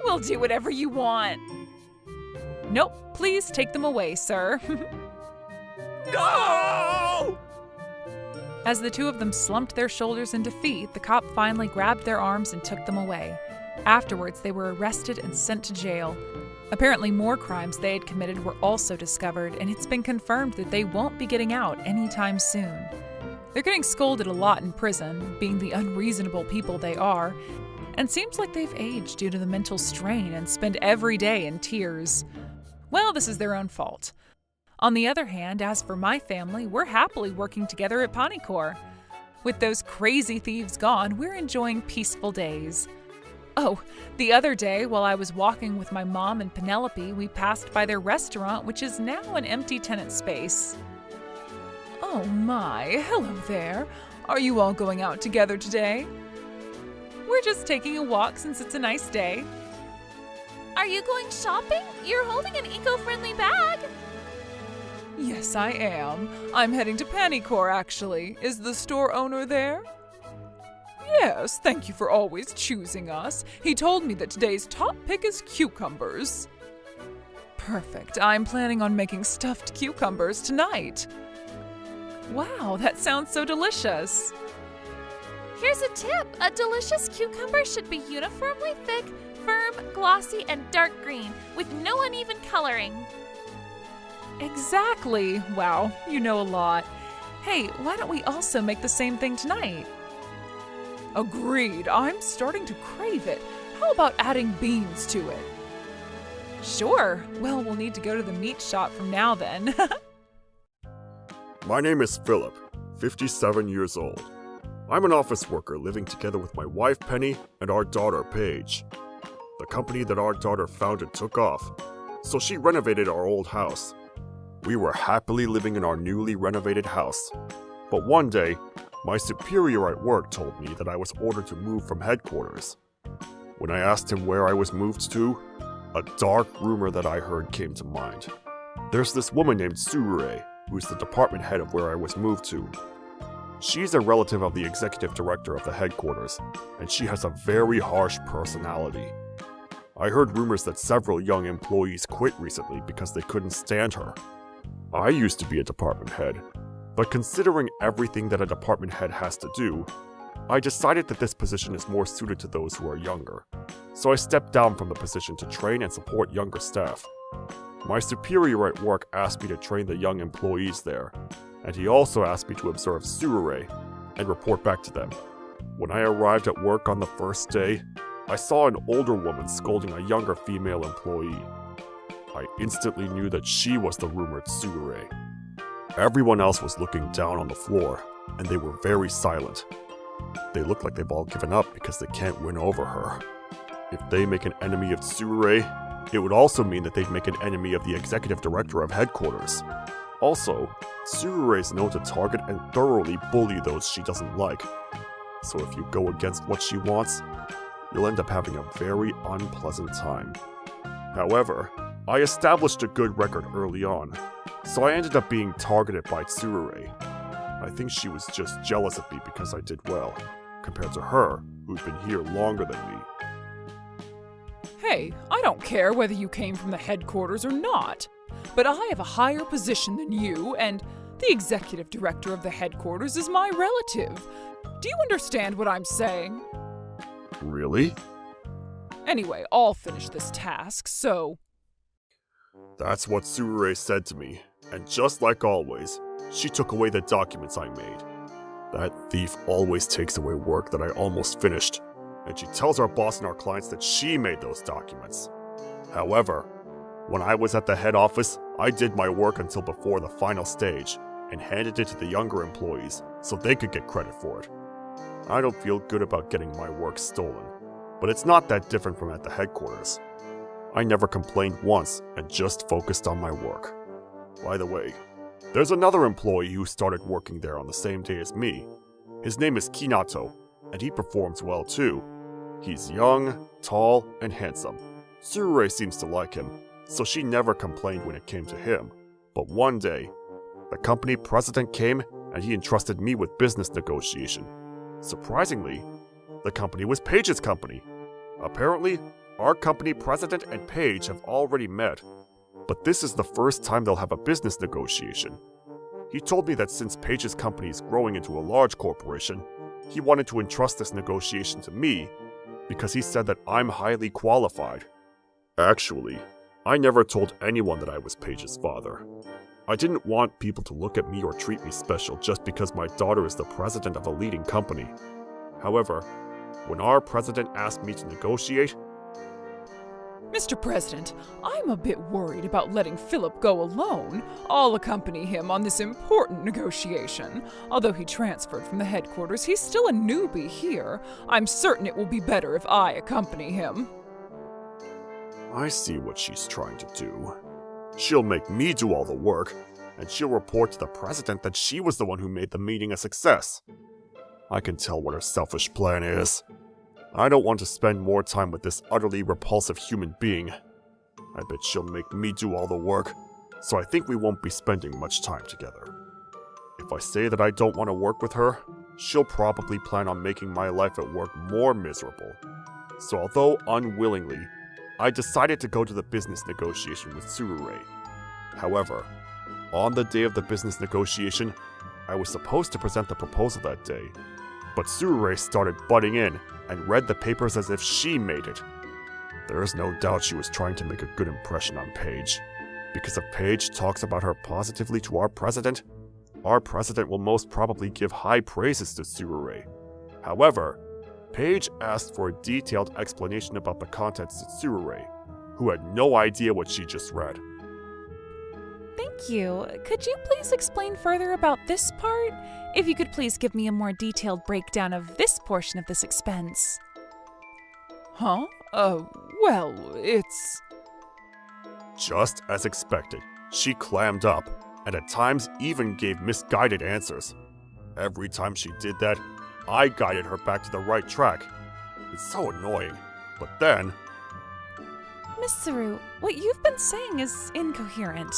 we'll do whatever you want. Nope, please take them away, sir. No! As the two of them slumped their shoulders in defeat, the cop finally grabbed their arms and took them away. Afterwards, they were arrested and sent to jail. Apparently, more crimes they had committed were also discovered, and it's been confirmed that they won't be getting out anytime soon. They're getting scolded a lot in prison, being the unreasonable people they are, and seems like they've aged due to the mental strain and spend every day in tears. Well, this is their own fault. On the other hand, as for my family, we're happily working together at Panicore. With those crazy thieves gone, we're enjoying peaceful days. Oh, the other day, while I was walking with my mom and Penelope, we passed by their restaurant, which is now an empty tenant space. Oh my, hello there. Are you all going out together today? We're just taking a walk since it's a nice day. Are you going shopping? You're holding an eco-friendly bag. Yes, I am. I'm heading to Panicore, actually. Is the store owner there? Yes, thank you for always choosing us. He told me that today's top pick is cucumbers. Perfect. I'm planning on making stuffed cucumbers tonight. Wow, that sounds so delicious. Here's a tip. A delicious cucumber should be uniformly thick, firm, glossy, and dark green, with no uneven coloring. Exactly. Wow, you know a lot. Hey, why don't we also make the same thing tonight? Agreed. I'm starting to crave it. How about adding beans to it? Sure. Well, we'll need to go to the meat shop from now then. My name is Philip, 57 years old. I'm an office worker living together with my wife Penny and our daughter Paige. The company that our daughter founded took off, so she renovated our old house. We were happily living in our newly renovated house. But one day, my superior at work told me that I was ordered to move from headquarters. When I asked him where I was moved to, a dark rumor that I heard came to mind. There's this woman named Surure, who's the department head of where I was moved to. She's a relative of the executive director of the headquarters, and she has a very harsh personality. I heard rumors that several young employees quit recently because they couldn't stand her. I used to be a department head, but considering everything that a department head has to do, I decided that this position is more suited to those who are younger. So I stepped down from the position to train and support younger staff. My superior at work asked me to train the young employees there, and he also asked me to observe Surure and report back to them. When I arrived at work on the first day, I saw an older woman scolding a younger female employee. I instantly knew that she was the rumored Surure. Everyone else was looking down on the floor, and they were very silent. They look like they've all given up because they can't win over her. If they make an enemy of Tsurure, it would also mean that they'd make an enemy of the executive director of headquarters. Also, Tsurure is known to target and thoroughly bully those she doesn't like. So if you go against what she wants, you'll end up having a very unpleasant time. However, I established a good record early on, so I ended up being targeted by Tsurure. I think she was just jealous of me because I did well, compared to her, who'd been here longer than me. Hey, I don't care whether you came from the headquarters or not, but I have a higher position than you, and the executive director of the headquarters is my relative. Do you understand what I'm saying? Really? Anyway, I'll finish this task, so... That's what Tsurure said to me, and just like always, she took away the documents I made. That thief always takes away work that I almost finished, and she tells our boss and our clients that she made those documents. However, when I was at the head office, I did my work until before the final stage, and handed it to the younger employees so they could get credit for it. I don't feel good about getting my work stolen, but it's not that different from at the headquarters. I never complained once and just focused on my work. By the way, there's another employee who started working there on the same day as me. His name is Kinato, and he performs well too. He's young, tall, and handsome. Tsurure seems to like him, so she never complained when it came to him. But one day, the company president came and he entrusted me with business negotiation. Surprisingly, the company was Paige's company. Apparently, our company president and Paige have already met, but this is the first time they'll have a business negotiation. He told me that since Paige's company is growing into a large corporation, he wanted to entrust this negotiation to me because he said that I'm highly qualified. Actually, I never told anyone that I was Paige's father. I didn't want people to look at me or treat me special just because my daughter is the president of a leading company. However, when our president asked me to negotiate, Mr. President, I'm a bit worried about letting Philip go alone. I'll accompany him on this important negotiation. Although he transferred from the headquarters, he's still a newbie here. I'm certain it will be better if I accompany him. I see what she's trying to do. She'll make me do all the work, and she'll report to the president that she was the one who made the meeting a success. I can tell what her selfish plan is. I don't want to spend more time with this utterly repulsive human being. I bet she'll make me do all the work, so I think we won't be spending much time together. If I say that I don't want to work with her, she'll probably plan on making my life at work more miserable. So although unwillingly, I decided to go to the business negotiation with Tsurure. However, on the day of the business negotiation, I was supposed to present the proposal that day, but Tsurure started butting in and read the papers as if she made it. There is no doubt she was trying to make a good impression on Paige, because if Paige talks about her positively to our president will most probably give high praises to Tsurure. However, Paige asked for a detailed explanation about the contents to Tsurure, who had no idea what she just read. Thank you. Could you please explain further about this part? If you could please give me a more detailed breakdown of this portion of this expense. Huh? Well, it's... Just as expected, she clammed up, and at times even gave misguided answers. Every time she did that, I guided her back to the right track. It's so annoying. But then... Miss Saru, what you've been saying is incoherent.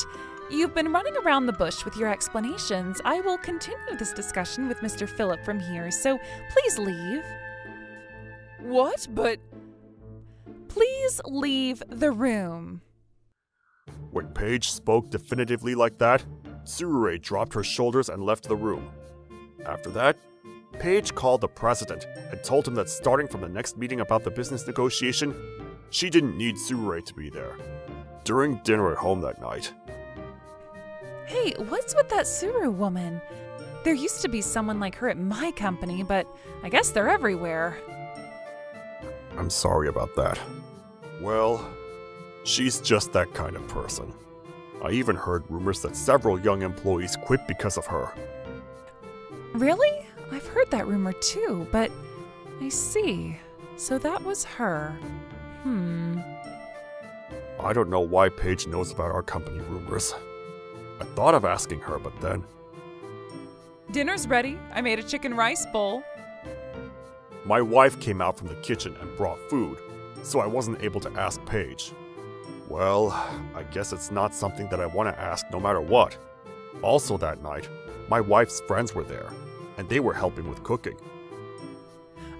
You've been running around the bush with your explanations. I will continue this discussion with Mr. Philip from here, so please leave. What? But... Please leave the room. When Paige spoke definitively like that, Tsurure dropped her shoulders and left the room. After that, Paige called the president and told him that starting from the next meeting about the business negotiation, she didn't need Tsurure to be there. During dinner at home that night, Hey, what's with that Suru woman? There used to be someone like her at my company, but I guess they're everywhere. I'm sorry about that. Well, she's just that kind of person. I even heard rumors that several young employees quit because of her. Really? I've heard that rumor too, but I see. So that was her. I don't know why Paige knows about our company rumors. I thought of asking her, but then... Dinner's ready. I made a chicken rice bowl. My wife came out from the kitchen and brought food, so I wasn't able to ask Paige. Well, I guess it's not something that I want to ask no matter what. Also that night, my wife's friends were there, and they were helping with cooking.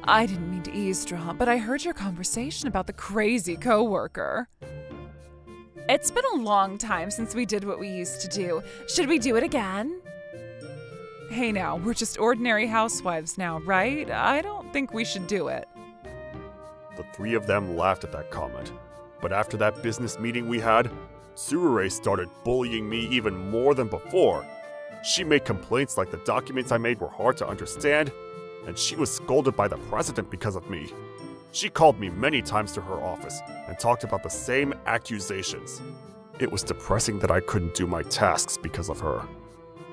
I didn't mean to eavesdrop, but I heard your conversation about the crazy coworker. It's been a long time since we did what we used to do. Should we do it again? Hey now, we're just ordinary housewives now, right? I don't think we should do it. The three of them laughed at that comment. But after that business meeting we had, Surure started bullying me even more than before. She made complaints like the documents I made were hard to understand, and she was scolded by the president because of me. She called me many times to her office and talked about the same accusations. It was depressing that I couldn't do my tasks because of her.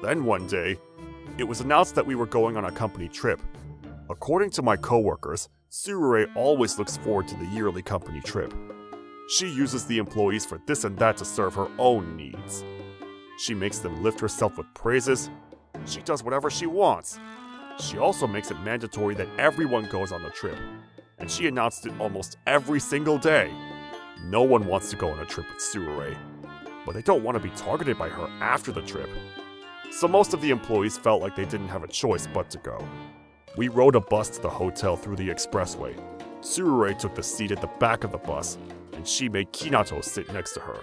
Then one day, it was announced that we were going on a company trip. According to my coworkers, Surure always looks forward to the yearly company trip. She uses the employees for this and that to serve her own needs. She makes them lift herself with praises. She does whatever she wants. She also makes it mandatory that everyone goes on the trip, and she announced it almost every single day. No one wants to go on a trip with Surure, but they don't want to be targeted by her after the trip. So most of the employees felt like they didn't have a choice but to go. We rode a bus to the hotel through the expressway. Surure took the seat at the back of the bus, and she made Kinato sit next to her.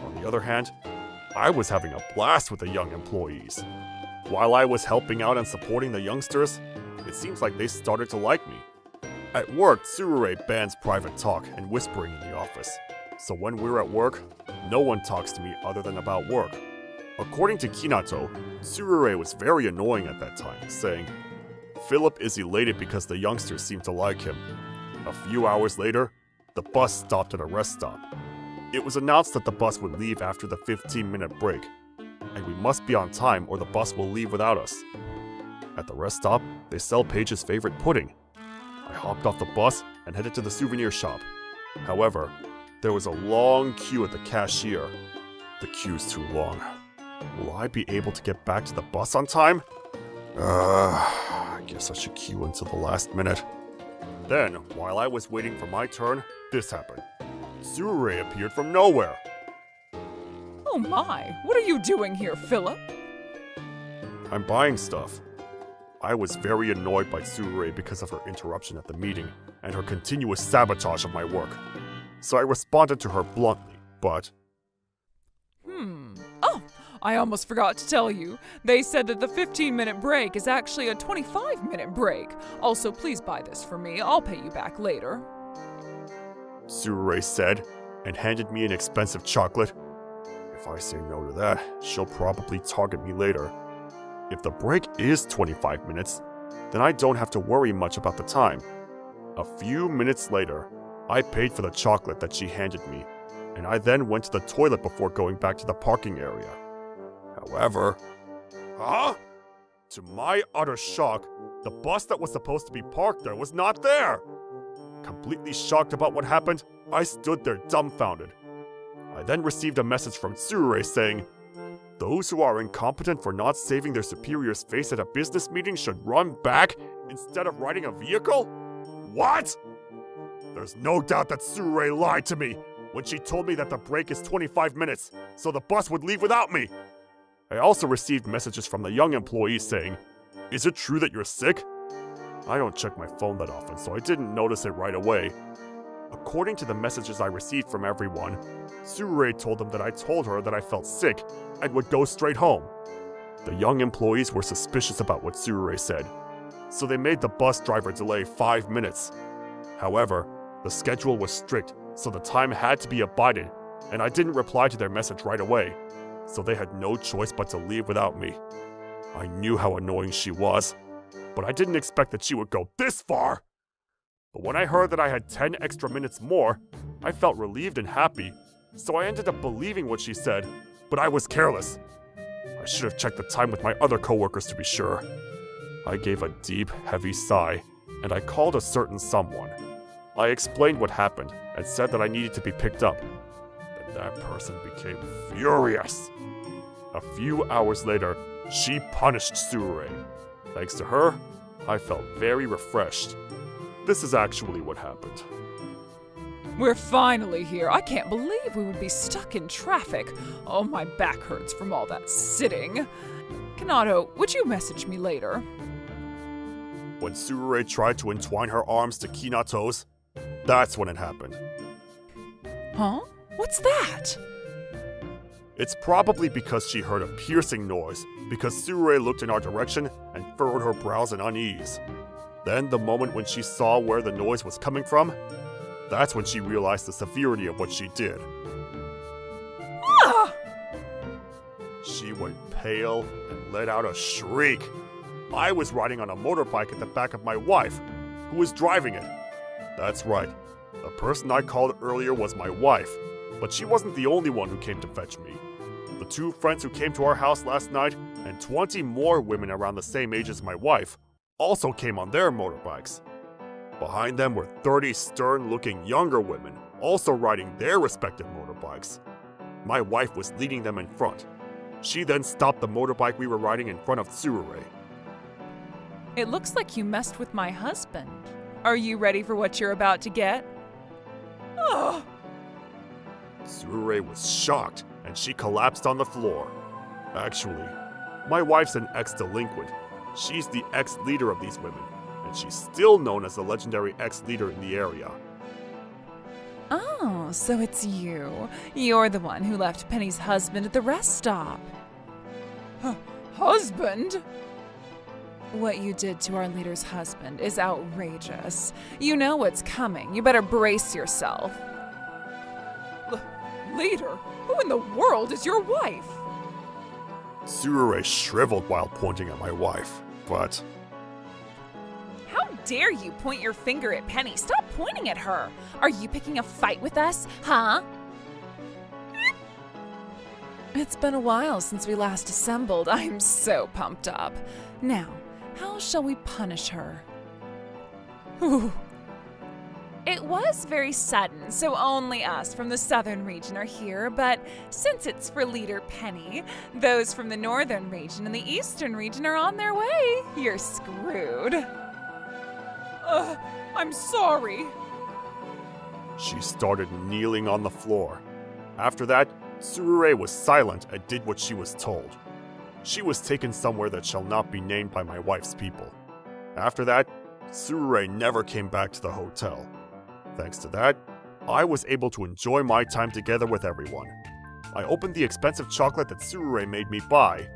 On the other hand, I was having a blast with the young employees. While I was helping out and supporting the youngsters, it seems like they started to like me. At work, Surure bans private talk and whispering in the office. So when we're at work, no one talks to me other than about work. According to Kinato, Surure was very annoying at that time, saying, "Philip is elated because the youngsters seem to like him." A few hours later, the bus stopped at a rest stop. It was announced that the bus would leave after the 15-minute break, and we must be on time or the bus will leave without us. At the rest stop, they sell Paige's favorite pudding. I hopped off the bus and headed to the souvenir shop. However, there was a long queue at the cashier. The queue's too long. Will I be able to get back to the bus on time? I guess I should queue until the last minute. Then, while I was waiting for my turn, this happened. Surure appeared from nowhere. Oh my, what are you doing here, Philip? I'm buying stuff. I was very annoyed by Surure because of her interruption at the meeting and her continuous sabotage of my work. So I responded to her bluntly, but... Oh, I almost forgot to tell you. They said that the 15-minute break is actually a 25-minute break. Also, please buy this for me. I'll pay you back later. Surure said, and handed me an expensive chocolate. If I say no to that, she'll probably target me later. If the break is 25 minutes, then I don't have to worry much about the time. A few minutes later, I paid for the chocolate that she handed me, and I then went to the toilet before going back to the parking area. However... To my utter shock, the bus that was supposed to be parked there was not there! Completely shocked about what happened, I stood there dumbfounded. I then received a message from Surure saying, "Those who are incompetent for not saving their superior's face at a business meeting should run back instead of riding a vehicle?" What? There's no doubt that Surure lied to me when she told me that the break is 25 minutes, so the bus would leave without me. I also received messages from the young employees saying, "Is it true that you're sick?" I don't check my phone that often, so I didn't notice it right away. According to the messages I received from everyone, Surure told them that I told her that I felt sick and would go straight home. The young employees were suspicious about what Surure said, so they made the bus driver delay 5 minutes. However, the schedule was strict, so the time had to be abided, and I didn't reply to their message right away, so they had no choice but to leave without me. I knew how annoying she was, but I didn't expect that she would go this far. But when I heard that I had 10 extra minutes more, I felt relieved and happy, so I ended up believing what she said, but I was careless. I should have checked the time with my other coworkers to be sure. I gave a deep, heavy sigh, and I called a certain someone. I explained what happened and said that I needed to be picked up. Then that person became furious. A few hours later, she punished Sururei. Thanks to her, I felt very refreshed. This is actually what happened. We're finally here. I can't believe we would be stuck in traffic. Oh, my back hurts from all that sitting. Kanato, would you message me later? When Sururei tried to entwine her arms to Kinato's, that's when it happened. Huh? What's that? It's probably because she heard a piercing noise, because Sururei looked in our direction and furrowed her brows in unease. Then, the moment when she saw where the noise was coming from, that's when she realized the severity of what she did. Ah! She went pale and let out a shriek. I was riding on a motorbike at the back of my wife, who was driving it. That's right, the person I called earlier was my wife, but she wasn't the only one who came to fetch me. The 2 friends who came to our house last night, and 20 more women around the same age as my wife, also came on their motorbikes. Behind them were 30 stern-looking younger women, also riding their respective motorbikes. My wife was leading them in front. She then stopped the motorbike we were riding in front of Sururei. It looks like you messed with my husband. Are you ready for what you're about to get? Oh. Sururei was shocked, and she collapsed on the floor. Actually, my wife's an ex-delinquent. She's the ex-leader of these women, and she's still known as the legendary ex-leader in the area. Oh, so it's you. You're the one who left Penny's husband at the rest stop. Husband? What you did to our leader's husband is outrageous. You know what's coming. You better brace yourself. Leader? Who in the world is your wife? Sururei shriveled while pointing at my wife, but... How dare you point your finger at Penny? Stop pointing at her. Are you picking a fight with us, huh? It's been a while since we last assembled. I'm so pumped up. Now, how shall we punish her? Ooh. It was very sudden, so only us from the southern region are here, but since it's for Leader Penny, those from the northern region and the eastern region are on their way. You're screwed. I'm sorry. She started kneeling on the floor. After that, Sururei was silent and did what she was told. She was taken somewhere that shall not be named by my wife's people. After that, Sururei never came back to the hotel. Thanks to that, I was able to enjoy my time together with everyone. I opened the expensive chocolate that Sururei made me buy.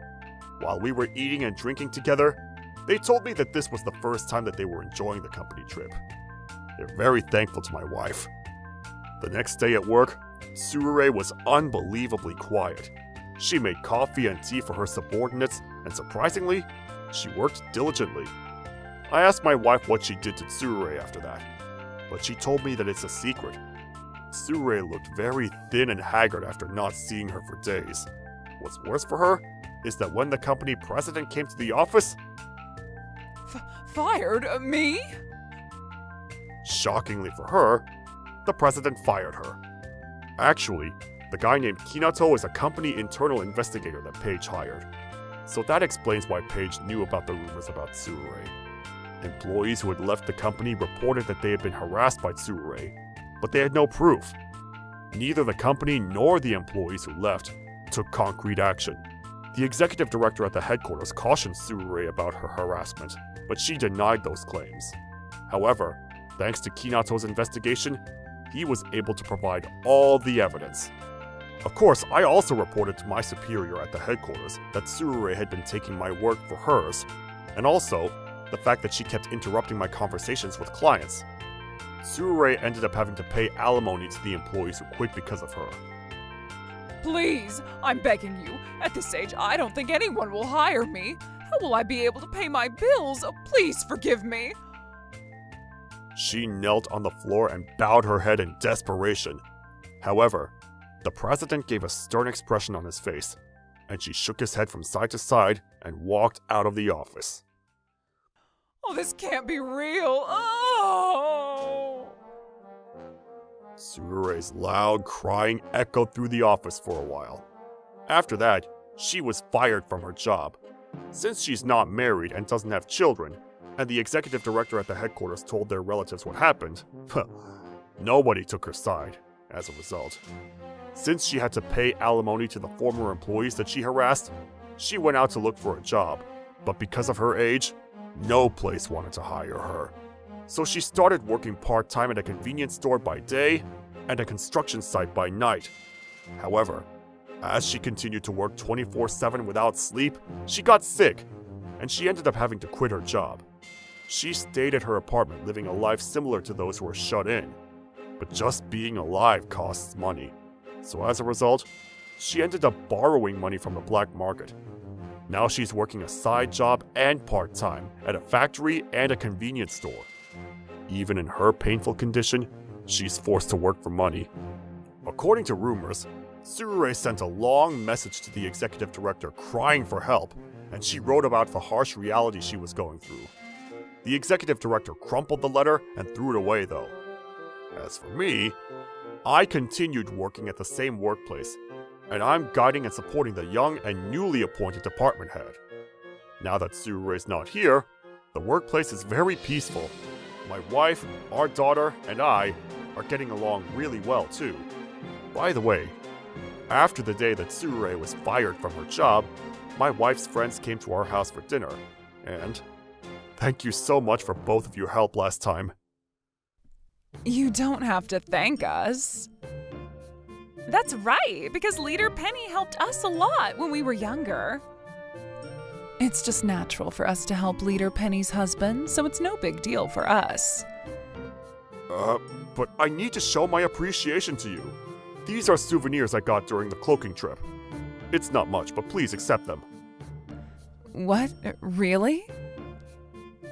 While we were eating and drinking together, they told me that this was the first time that they were enjoying the company trip. They're very thankful to my wife. The next day at work, Sururei was unbelievably quiet. She made coffee and tea for her subordinates, and surprisingly, she worked diligently. I asked my wife what she did to Sururei after that, but she told me that it's a secret. Sururei looked very thin and haggard after not seeing her for days. What's worse for her is that when the company president came to the office... Fired? Me? Shockingly for her, the president fired her. Actually, the guy named Kinato is a company internal investigator that Paige hired. So that explains why Paige knew about the rumors about Sururei. Employees who had left the company reported that they had been harassed by Sururei, but they had no proof. Neither the company nor the employees who left took concrete action. The executive director at the headquarters cautioned Sururei about her harassment, but she denied those claims. However, thanks to Kinato's investigation, he was able to provide all the evidence. Of course, I also reported to my superior at the headquarters that Sururei had been taking my work for hers, and also the fact that she kept interrupting my conversations with clients. Sururei ended up having to pay alimony to the employees who quit because of her. Please, I'm begging you. At this age, I don't think anyone will hire me. How will I be able to pay my bills? Please forgive me. She knelt on the floor and bowed her head in desperation. However, the president gave a stern expression on his face, and she shook his head from side to side and walked out of the office. Oh, this can't be real. Oh! Tsurure's loud crying echoed through the office for a while. After that, she was fired from her job. Since she's not married and doesn't have children, and the executive director at the headquarters told their relatives what happened, nobody took her side as a result. Since she had to pay alimony to the former employees that she harassed, she went out to look for a job. But because of her age, no place wanted to hire her. So she started working part-time at a convenience store by day and a construction site by night. However, as she continued to work 24/7 without sleep, she got sick, and she ended up having to quit her job. She stayed at her apartment living a life similar to those who are shut in. But just being alive costs money. So as a result, she ended up borrowing money from the black market. Now she's working a side job and part-time at a factory and a convenience store. Even in her painful condition, she's forced to work for money. According to rumors, Tsurure sent a long message to the executive director crying for help, and she wrote about the harsh reality she was going through. The executive director crumpled the letter and threw it away though. As for me, I continued working at the same workplace, and I'm guiding and supporting the young and newly appointed department head. Now that Tsurure's not here, the workplace is very peaceful. My wife, our daughter, and I are getting along really well too. By the way, after the day that Tsurure was fired from her job, my wife's friends came to our house for dinner, and thank you so much for both of your help last time. You don't have to thank us. That's right, because Leader Penny helped us a lot when we were younger. It's just natural for us to help Leader Penny's husband, so it's no big deal for us. But I need to show my appreciation to you. These are souvenirs I got during the cloaking trip. It's not much, but please accept them. What? Really?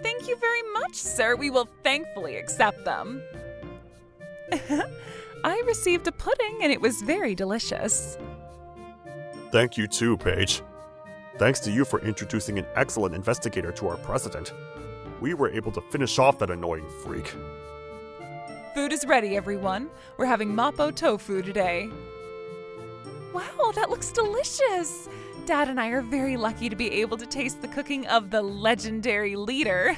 Thank you very much, sir. We will thankfully accept them. I received a pudding and it was very delicious. Thank you too, Paige. Thanks to you for introducing an excellent investigator to our president. We were able to finish off that annoying freak. Food is ready, everyone. We're having mapo tofu today. Wow, that looks delicious. Dad and I are very lucky to be able to taste the cooking of the legendary leader.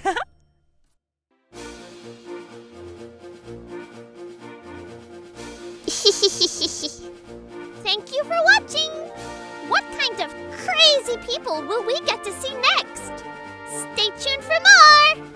Thank you for watching! What kind of crazy people will we get to see next? Stay tuned for more!